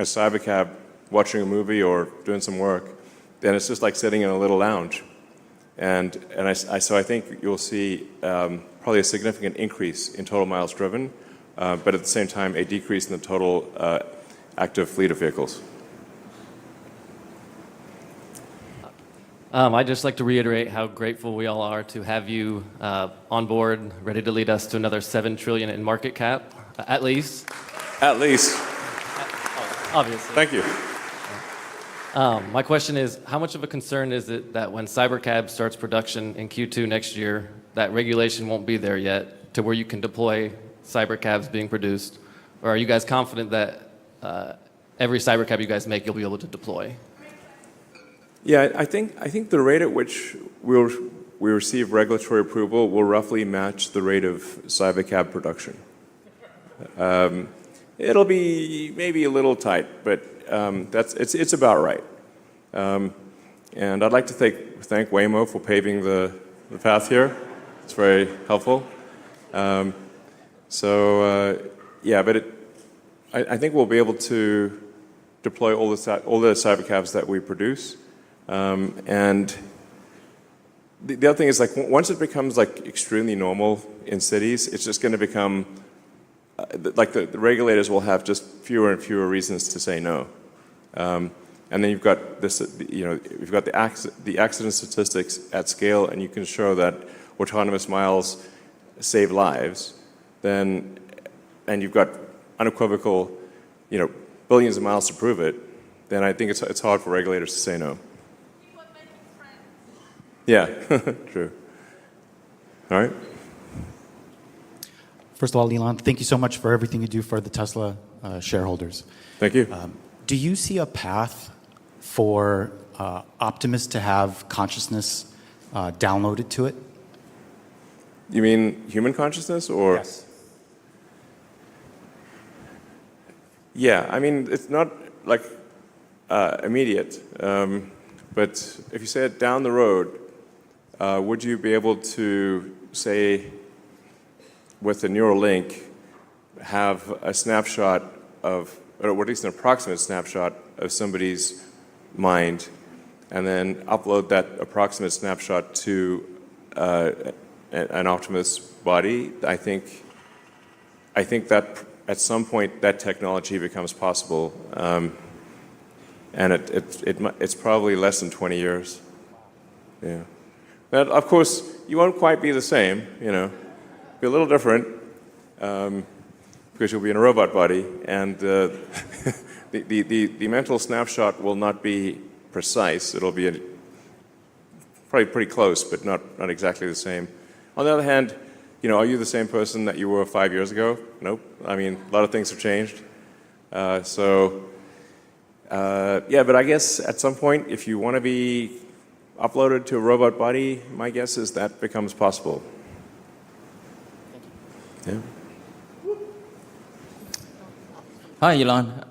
cybercab watching a movie or doing some work, then it's just like sitting in a little lounge. So I think you'll see probably a significant increase in total miles driven, but at the same time, a decrease in the total active fleet of vehicles. I'd just like to reiterate how grateful we all are to have you on board, ready to lead us to another $7 trillion in market cap, at least. At least. Obviously. Thank you. My question is, how much of a concern is it that when Cybercab starts production in Q2 next year, that regulation won't be there yet to where you can deploy Cybercabs being produced? Or are you guys confident that every Cybercab you guys make, you'll be able to deploy? Yeah, I think the rate at which we receive regulatory approval will roughly match the rate of Cybercab production. It'll be maybe a little tight, but it's about right. And I'd like to thank Waymo for paving the path here. It's very helpful. I think we'll be able to deploy all the Cybercabs that we produce. And the other thing is, like, once it becomes like extremely normal in cities, it's just going to become like the regulators will have just fewer and fewer reasons to say no. And then you've got this, you've got the accident statistics at scale, and you can show that autonomous miles save lives. And you've got unequivocal, billions of miles to prove it. Then I think it's hard for regulators to say no. Yeah, true. All right. First of all, Elon, thank you so much for everything you do for the Tesla shareholders. Thank you. Do you see a path for Optimus to have consciousness downloaded to it? You mean human consciousness, or? Yes. Yeah, I mean, it's not like immediate, but if you say it down the road, would you be able to, say, with a neural link, have a snapshot of, or at least an approximate snapshot of somebody's mind, and then upload that approximate snapshot to an Optimus body? I think that at some point that technology becomes possible, and it's probably less than 20 years. Yeah. But of course, you won't quite be the same, be a little different, because you'll be in a robot body, and the mental snapshot will not be precise. It'll be probably pretty close, but not exactly the same. On the other hand, are you the same person that you were 5 years ago? Nope. I mean, a lot of things have changed. But I guess at some point, if you want to be uploaded to a robot body, my guess is that becomes possible. Yeah. Hi, Elon.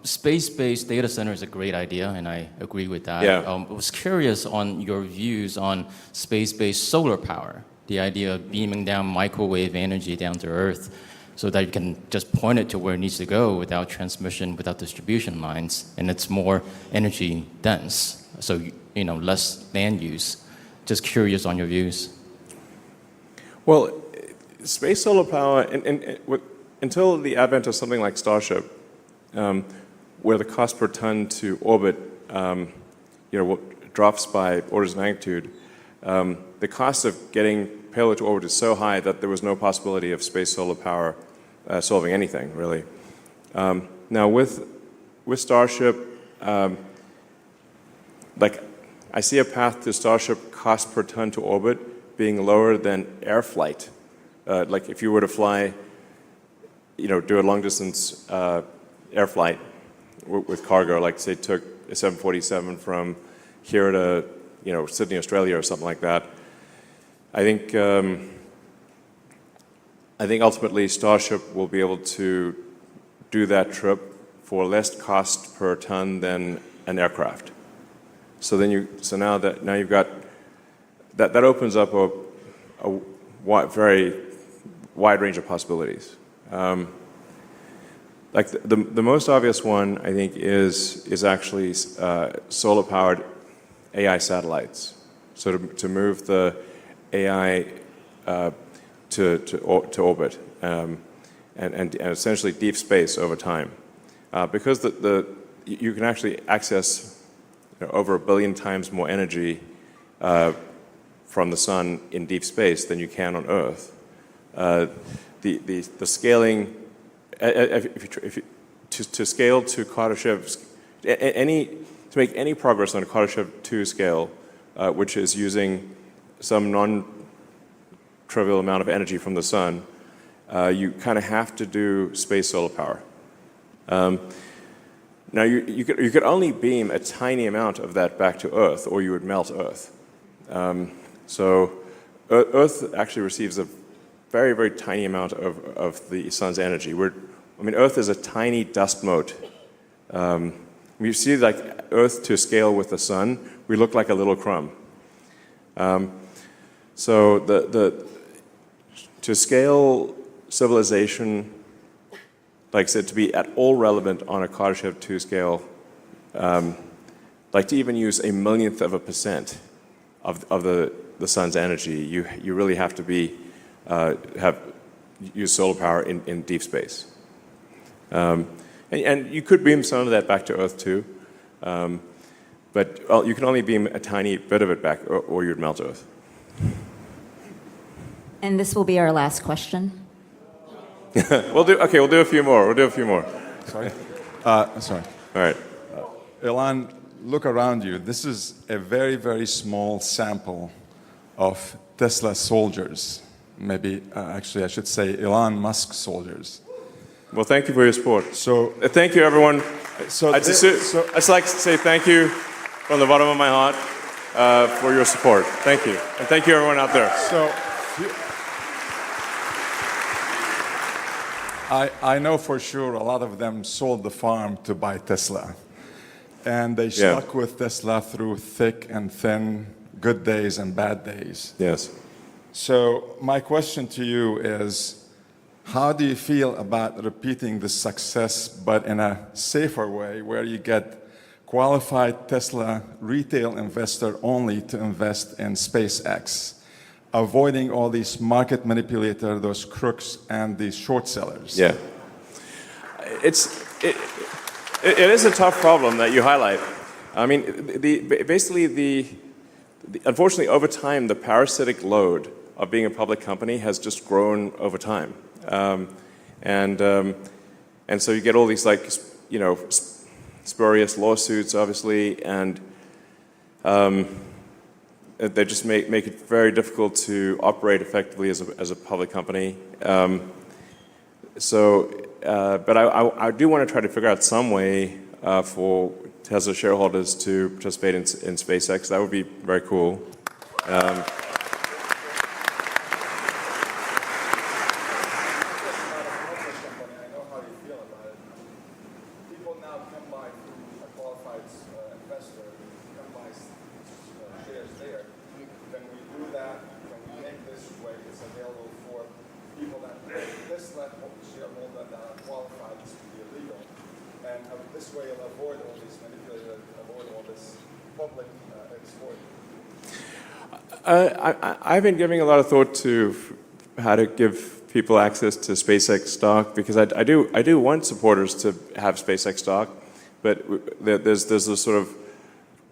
Space-based data center is a great idea, and I agree with that. Yeah. I was curious on your views on space-based solar power, the idea of beaming down microwave energy down to Earth so that you can just point it to where it needs to go without transmission, without distribution lines, and it's more energy dense, so less land use. Just curious on your views. Well, space solar power, until the advent of something like Starship, where the cost per ton to orbit drops by orders of magnitude, the cost of getting payload to orbit is so high that there was no possibility of space solar power solving anything, really. Now, with Starship, I see a path to Starship cost per ton to orbit being lower than air flight. Like if you were to fly, do a long-distance air flight with cargo, like say took a 747 from here to Sydney, Australia, or something like that. I think ultimately Starship will be able to do that trip for less cost per ton than an aircraft. So now you've got that opens up a very wide range of possibilities. Like the most obvious one, I think, is actually solar-powered AI satellites. So to move the AI to orbit and essentially deep space over time, because you can actually access over 1 billion times more energy from the sun in deep space than you can on Earth. The scaling, to scale to Kardashev, to make any progress on a Kardashev 2 scale, which is using some non-trivial amount of energy from the sun, you kind of have to do space solar power. Now, you could only beam a tiny amount of that back to Earth, or you would melt Earth. So Earth actually receives a very, very tiny amount of the sun's energy. Earth is a tiny dust mote. You see, like Earth to scale with the sun, we look like a little crumb. So to scale civilization, like I said, to be at all relevant on a Kardashev 2 scale, like to even use 1/1,000,000% of the sun's energy, you really have to use solar power in deep space. And you could beam some of that back to Earth too, but you can only beam a tiny bit of it back, or you'd melt Earth. And this will be our last question. We'll do a few more. Sorry? Sorry. All right. Elon, look around you. This is a very, very small sample of Tesla soldiers. Maybe, actually, I should say Elon Musk soldiers. Well, thank you for your support. So, thank you, everyone. I'd just like to say thank you from the bottom of my heart for your support. Thank you. And thank you, everyone out there. I know for sure a lot of them sold the farm to buy Tesla. And they stuck with Tesla through thick and thin, good days and bad days. Yes. So my question to you is, how do you feel about repeating the success, but in a safer way, where you get qualified Tesla retail investor only to invest in SpaceX, avoiding all these market manipulators, those crooks, and these short sellers? Yeah. It is a tough problem that you highlight. I mean, unfortunately, over time, the parasitic load of being a public company has just grown over time. And so you get all these, like, spurious lawsuits, obviously, and they just make it very difficult to operate effectively as a public company. But I do want to try to figure out some way for Tesla shareholders to participate in SpaceX. That would be very cool. I've been giving a lot of thought to how to give people access to SpaceX stock, because I do want supporters to have SpaceX stock, but there's this sort of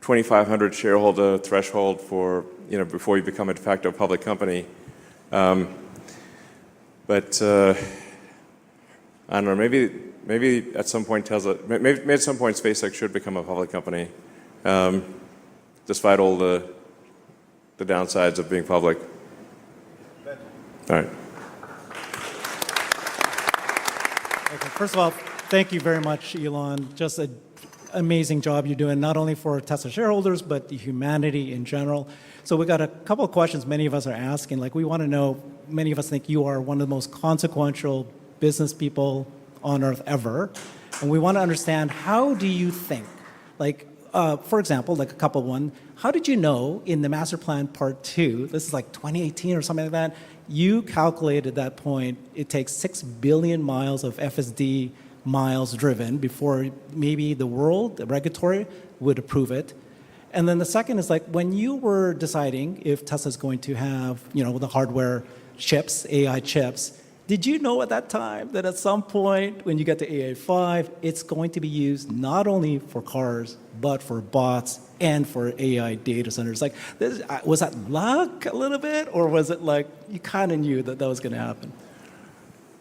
2,500 shareholder threshold for, before you become a de facto public company. But I don't know, maybe at some point Tesla, maybe at some point SpaceX should become a public company, despite all the downsides of being public. All right. Okay, first of all, thank you very much, Elon. Just an amazing job you're doing, not only for Tesla shareholders, but the humanity in general. So we got a couple of questions many of us are asking. Like, we want to know, many of us think you are one of the most consequential business people on earth ever. And we want to understand, how do you think? Like, for example, like a couple one, how did you know in the master plan part 2, this is like 2018 or something like that, you calculated at that point it takes 6 billion miles of FSD miles driven before maybe the world, the regulatory, would approve it. And then the second is, like, when you were deciding if Tesla's going to have, the hardware chips, AI chips, did you know at that time that at some point when you get to AI5, it's going to be used not only for cars, but for bots and for AI data centers? Like, was that luck a little bit, or was it like you kind of knew that was going to happen?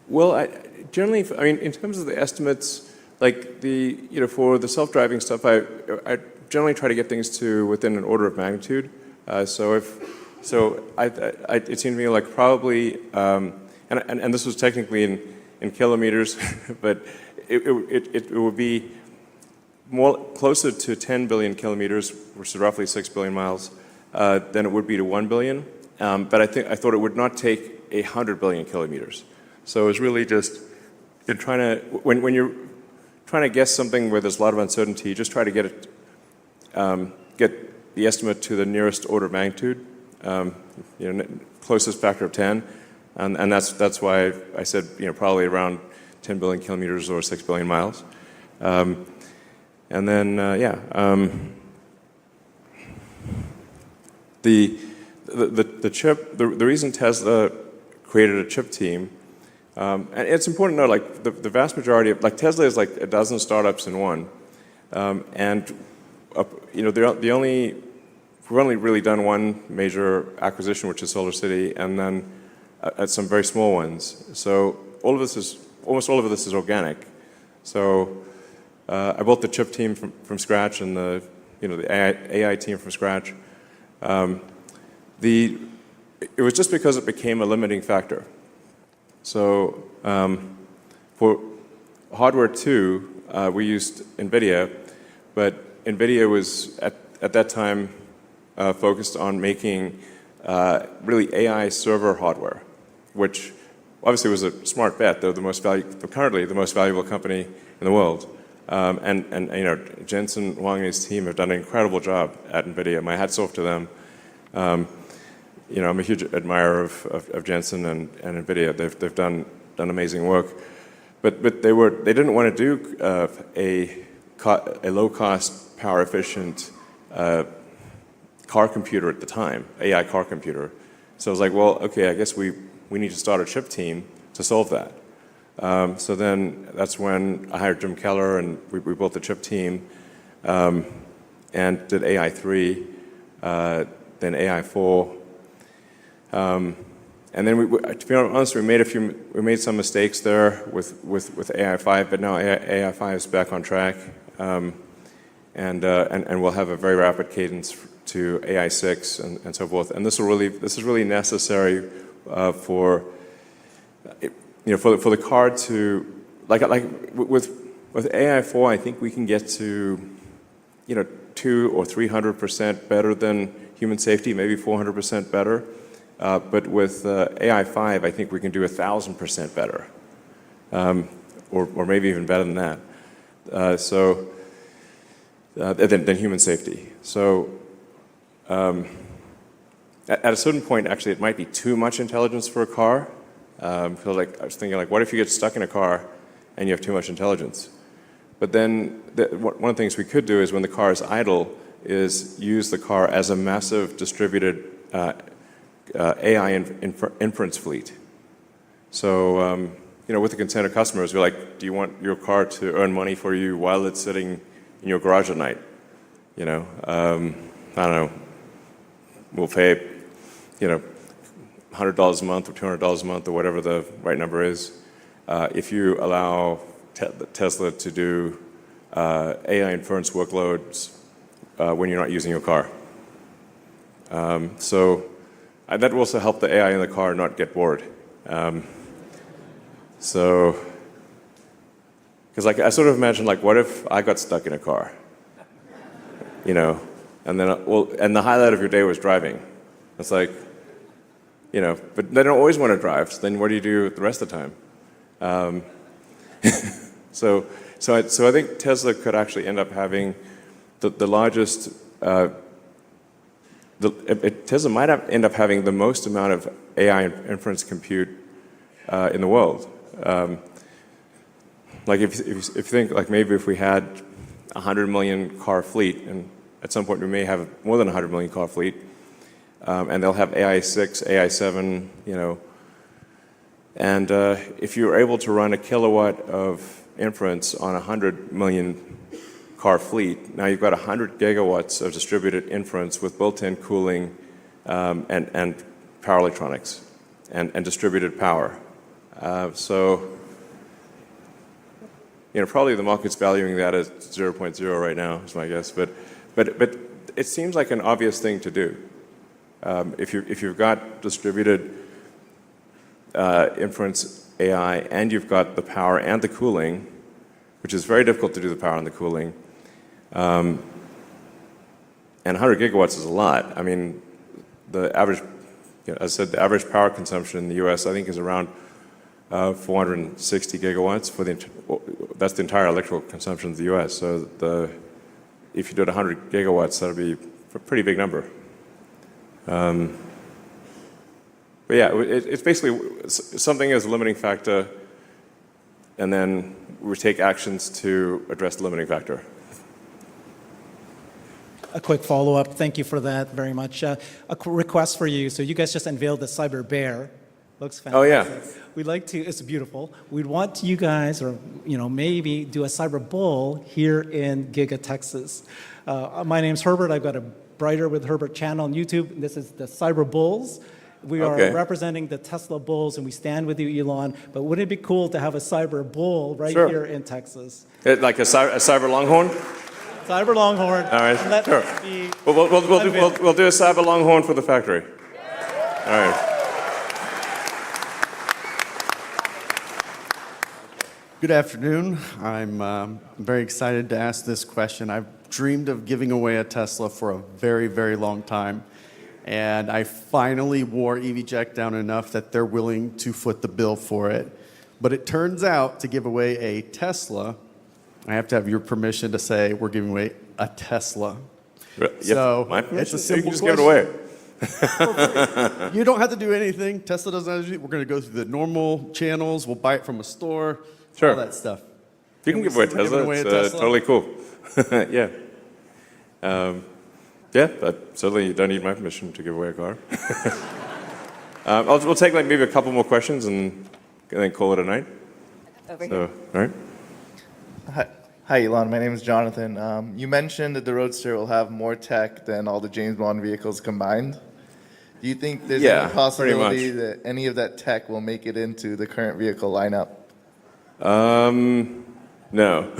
Well, generally, in terms of the estimates, like for the self-driving stuff, I generally try to get things to within an order of magnitude. It seemed to me like probably, and this was technically in kilometers, but it would be more closer to 10 billion kilometers, which is roughly 6 billion miles, than it would be to 1 billion. But I thought it would not take 100 billion kilometers. So it was really just when you're trying to guess something where there's a lot of uncertainty, just try to get the estimate to the nearest order of magnitude, closest factor of 10, and that's why I said probably around 10 billion kilometers or 6 billion miles, and then the chip, the reason Tesla created a chip team. And it's important to know, like, the vast majority of, like, Tesla is like a dozen startups in one. We've only really done one major acquisition, which is Solar City, and then some very small ones. So almost all of this is organic. So I built the chip team from scratch and the AI team from scratch. It was just because it became a limiting factor. So for hardware 2, we used NVIDIA, but NVIDIA was at that time focused on making really AI server hardware, which obviously was a smart bet. They're currently the most valuable company in the world. And Jensen Huang and his team have done an incredible job at NVIDIA. My hat's off to them. I'm a huge admirer of Jensen and NVIDIA. They've done amazing work, but they didn't want to do a low-cost, power-efficient car computer at the time, AI car computer. So I was like, well, okay, I guess we need to start a chip team to solve that. So then that's when I hired Jim Keller, and we built the chip team, and did AI3, then AI4. And then, to be honest, we made some mistakes there with AI5, but now AI5 is back on track, and we'll have a very rapid cadence to AI6 and so forth. And this is really necessary for the car to like with AI4, I think we can get to 200 or 300% better than human safety, maybe 400% better. But with AI5, I think we can do 1,000% better, or maybe even better than that. Than human safety. So at a certain point, actually, it might be too much intelligence for a car. I was thinking, like, what if you get stuck in a car and you have too much intelligence? But then one of the things we could do is, when the car is idle, is use the car as a massive distributed AI inference fleet. So, with the consent of customers, we're like, do you want your car to earn money for you while it's sitting in your garage at night? I don't know, we'll pay, $100 a month or $200 a month or whatever the right number is, if you allow Tesla to do AI inference workloads when you're not using your car. So that will also help the AI in the car not get bored. Because I sort of imagine, what if I got stuck in a car, and then and the highlight of your day was driving. It's but they don't always want to drive. So then what do you do the rest of the time? So I think Tesla could actually end up having the largest. Tesla might end up having the most amount of AI inference compute in the world. If you think maybe if we had 100 million car fleet, and at some point we may have more than 100 million car fleet, and they'll have AI 6, AI 7, and if you're able to run a kilowatt of inference on 100 million car fleet, now you've got 100 gigawatts of distributed inference with built-in cooling and power electronics and distributed power. Probably the market's valuing that as 0.0 right now, is my guess. But it seems like an obvious thing to do. If you've got distributed inference AI and you've got the power and the cooling, which is very difficult to do the power and the cooling, and 100 gigawatts is a lot. I mean, the average, as I said, the average power consumption in the U.S. I think is around 460 gigawatts that's the entire electrical consumption of the U.S. So if you did 100 gigawatts, that would be a pretty big number. But yeah, it's basically something as a limiting factor, and then we take actions to address the limiting factor. A quick follow-up. Thank you for that very much. A request for you. So you guys just unveiled the Cyber Bear. Looks fantastic. Oh, yeah. We'd like to, it's beautiful. We'd want you guys, or maybe do a Cyber Bull here in Giga, Texas. My name's Herbert. I've got a Brighter with Herbert channel on YouTube. This is the Cyber Bulls. We are representing the Tesla Bulls, and we stand with you, Elon. But wouldn't it be cool to have a Cyber Bull right here in Texas? Like a cyber longhorn? Cyber Longhorn. All right, sure. We'll do a Cyber Longhorn for the factory. All right. Good afternoon. I'm very excited to ask this question. I've dreamed of giving away a Tesla for a very, very long time. And I finally wore EVJect down enough that they're willing to foot the bill for it. But it turns out to give away a Tesla, I have to have your permission to say we're giving away a Tesla. So it's a simple question. You can just give it away. You don't have to do anything. Tesla doesn't have to do. We're going to go through the normal channels. We'll buy it from a store. All that stuff. You can give away a Tesla. It's totally cool. Yeah. But certainly you don't need my permission to give away a car. We'll take maybe a couple more questions and then call it a night. Over here. All right. Hi, Elon. My name is Jonathan. You mentioned that the Roadster will have more tech than all the James Bond vehicles combined. Do you think there's any possibility that any of that tech will make it into the current vehicle lineup? No.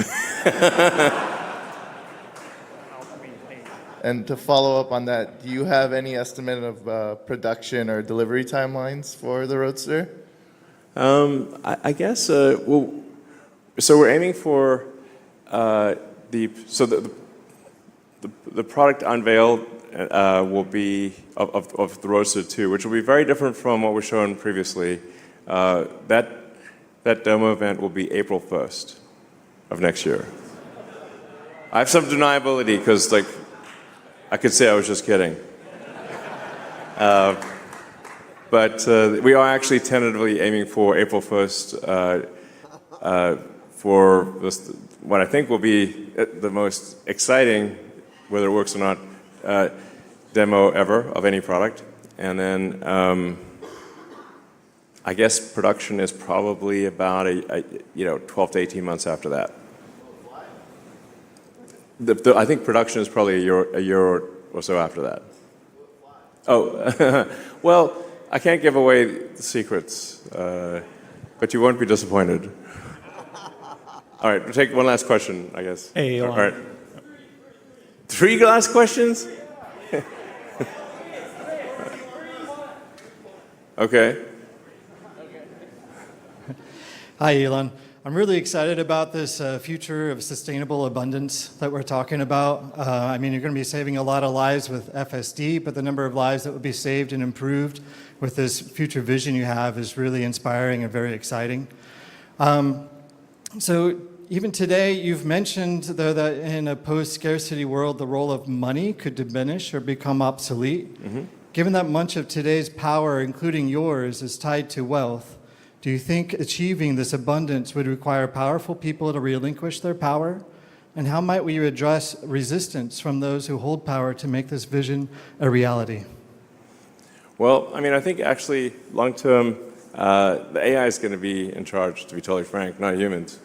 And to follow up on that, do you have any estimate of production or delivery timelines for the Roadster? I guess, so we're aiming for the product unveiled will be of the Roadster 2, which will be very different from what was shown previously. That demo event will be April 1st of next year. I have some deniability because, I could say I was just kidding. But we are actually tentatively aiming for April 1st for this, what I think will be the most exciting, whether it works or not, demo ever of any product. And then I guess production is probably about 12 to 18 months after that. I think production is probably a year or so after that. Oh, well, I can't give away the secrets, but you won't be disappointed. All right, we'll take one last question, I guess. Hey, Elon. All right. 3 last questions? Okay. Hi, Elon. I'm really excited about this future of sustainable abundance that we're talking about. I mean, you're going to be saving a lot of lives with FSD, but the number of lives that would be saved and improved with this future vision you have is really inspiring and very exciting. So even today, you've mentioned, though, that in a post-scarcity world, the role of money could diminish or become obsolete. Mm-hmm. Given that much of today's power, including yours, is tied to wealth, do you think achieving this abundance would require powerful people to relinquish their power? And how might we address resistance from those who hold power to make this vision a reality? Well, I mean, I think actually long term, the AI is going to be in charge, to be totally frank, not humans.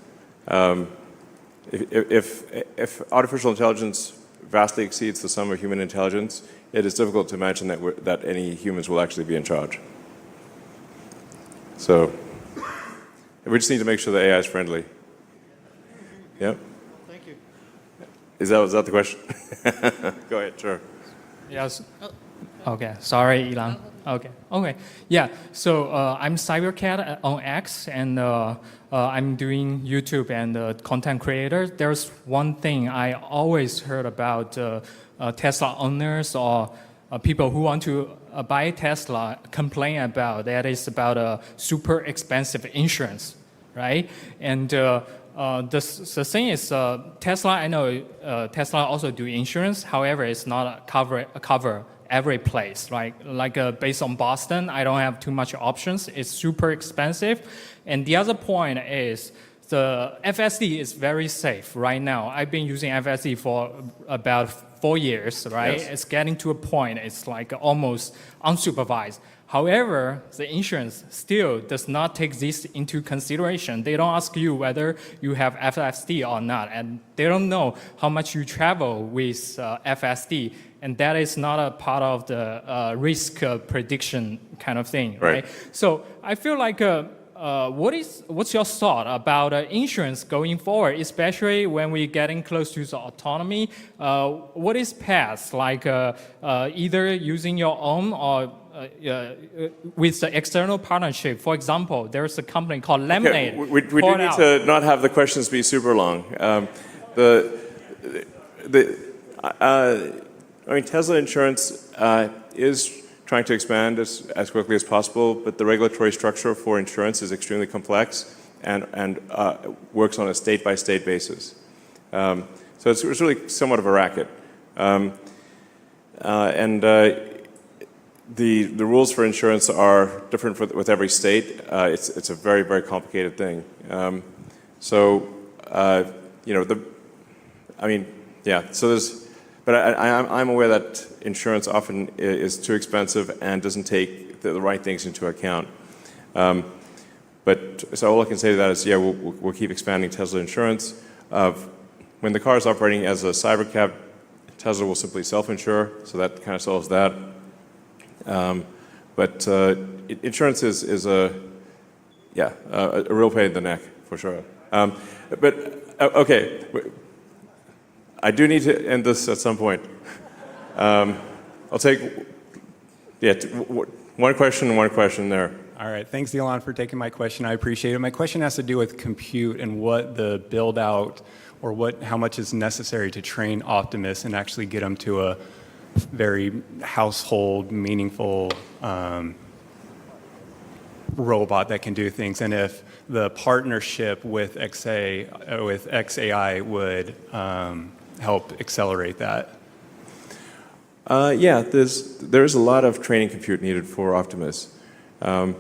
If artificial intelligence vastly exceeds the sum of human intelligence, it is difficult to imagine that any humans will actually be in charge. So we just need to make sure the AI is friendly. Yeah? Thank you. Was that the question? Go ahead, sure. Yes. Okay. Sorry, Elon. Okay. Yeah. So I'm Cybercat on X, and I'm doing YouTube and content creator. There's one thing I always heard about Tesla owners or people who want to buy Tesla complain about, that is about super expensive insurance, right? And the thing is, Tesla, I know Tesla also do insurance. However, it's not cover every place, right? Like based on Boston, I don't have too much options. It's super expensive. And the other point is the FSD is very safe right now. I've been using FSD for about 4 years, right? Yes. It's getting to a point, it's like almost unsupervised. However, the insurance still does not take this into consideration. They don't ask you whether you have FSD or not, and they don't know how much you travel with FSD, and that is not a part of the risk prediction kind of thing, right? So I feel like what's your thought about insurance going forward, especially when we're getting close to the autonomy? What is path, like either using your own or with the external partnership? For example, there's a company called Lemonade. Okay, we do need to not have the questions be super long. I mean, Tesla Insurance is trying to expand as quickly as possible, but the regulatory structure for insurance is extremely complex and works on a state-by-state basis. So it's really somewhat of a racket. The rules for insurance are different with every state. It's a very, very complicated thing. So but I'm aware that insurance often is too expensive and doesn't take the right things into account. So all I can say to that is, yeah, we'll keep expanding Tesla Insurance. When the car is operating as a cybercab, Tesla will simply self-insure, so that kind of solves that. Insurance is a real pain in the neck, for sure. Okay. I do need to end this at some point. I'll take one question there. All right, thanks, Elon, for taking my question. I appreciate it. My question has to do with compute and what the build out or how much is necessary to train Optimus and actually get them to a very household, meaningful robot that can do things, and if the partnership with XAI would help accelerate that. There's a lot of training compute needed for Optimus, because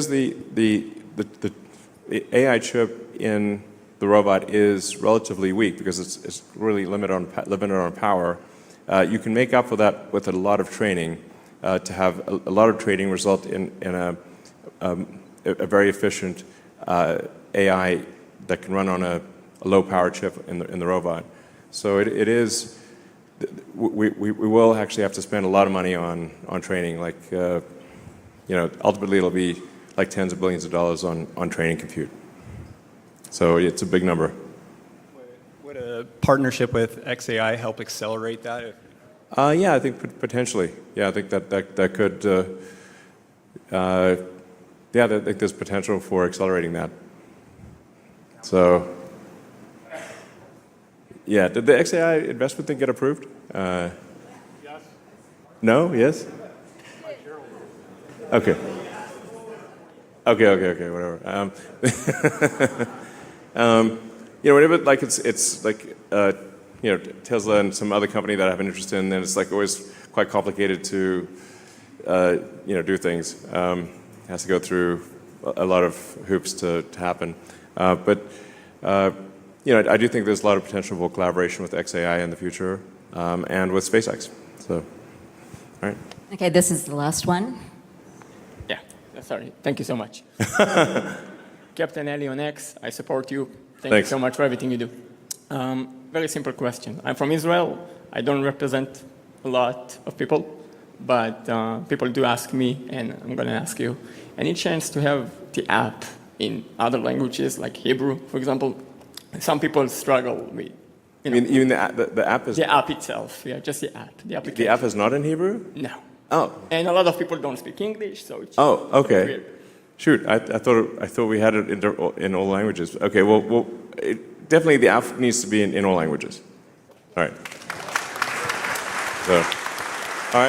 the AI chip in the robot is relatively weak because it's really limited on power. You can make up for that with a lot of training. To have a lot of training result in a very efficient AI that can run on a low power chip in the robot. So it is, we will actually have to spend a lot of money on training. Like, ultimately it'll be like tens of billions of dollars on training compute. So it's a big number. Would a partnership with XAI help accelerate that? Yeah, I think potentially. Yeah, I think that could. I think there's potential for accelerating that. So, yeah, did the XAI investment thing get approved? Yes. No? Yes? Okay. Okay. Whatever. Whenever like it's like Tesla and some other company that I have an interest in, then it's like always quite complicated to do things. It has to go through a lot of hoops to happen. But I do think there's a lot of potential for collaboration with XAI in the future and with SpaceX. So, all right. Okay, this is the last one. Yeah, sorry. Thank you so much. Captain Ali on X, I support you. Thank you so much for everything you do. Very simple question. I'm from Israel. I don't represent a lot of people, but people do ask me, and I'm going to ask you. Any chance to have the app in other languages, like Hebrew, for example? Some people struggle with. You mean the app is? The app itself, yeah, just the app, the application. The app is not in Hebrew? No. Oh. And a lot of people don't speak English, so it's okay. weird. Shoot, I thought we had it in all languages. Okay, well definitely the app needs to be in all languages. All right. So, all right.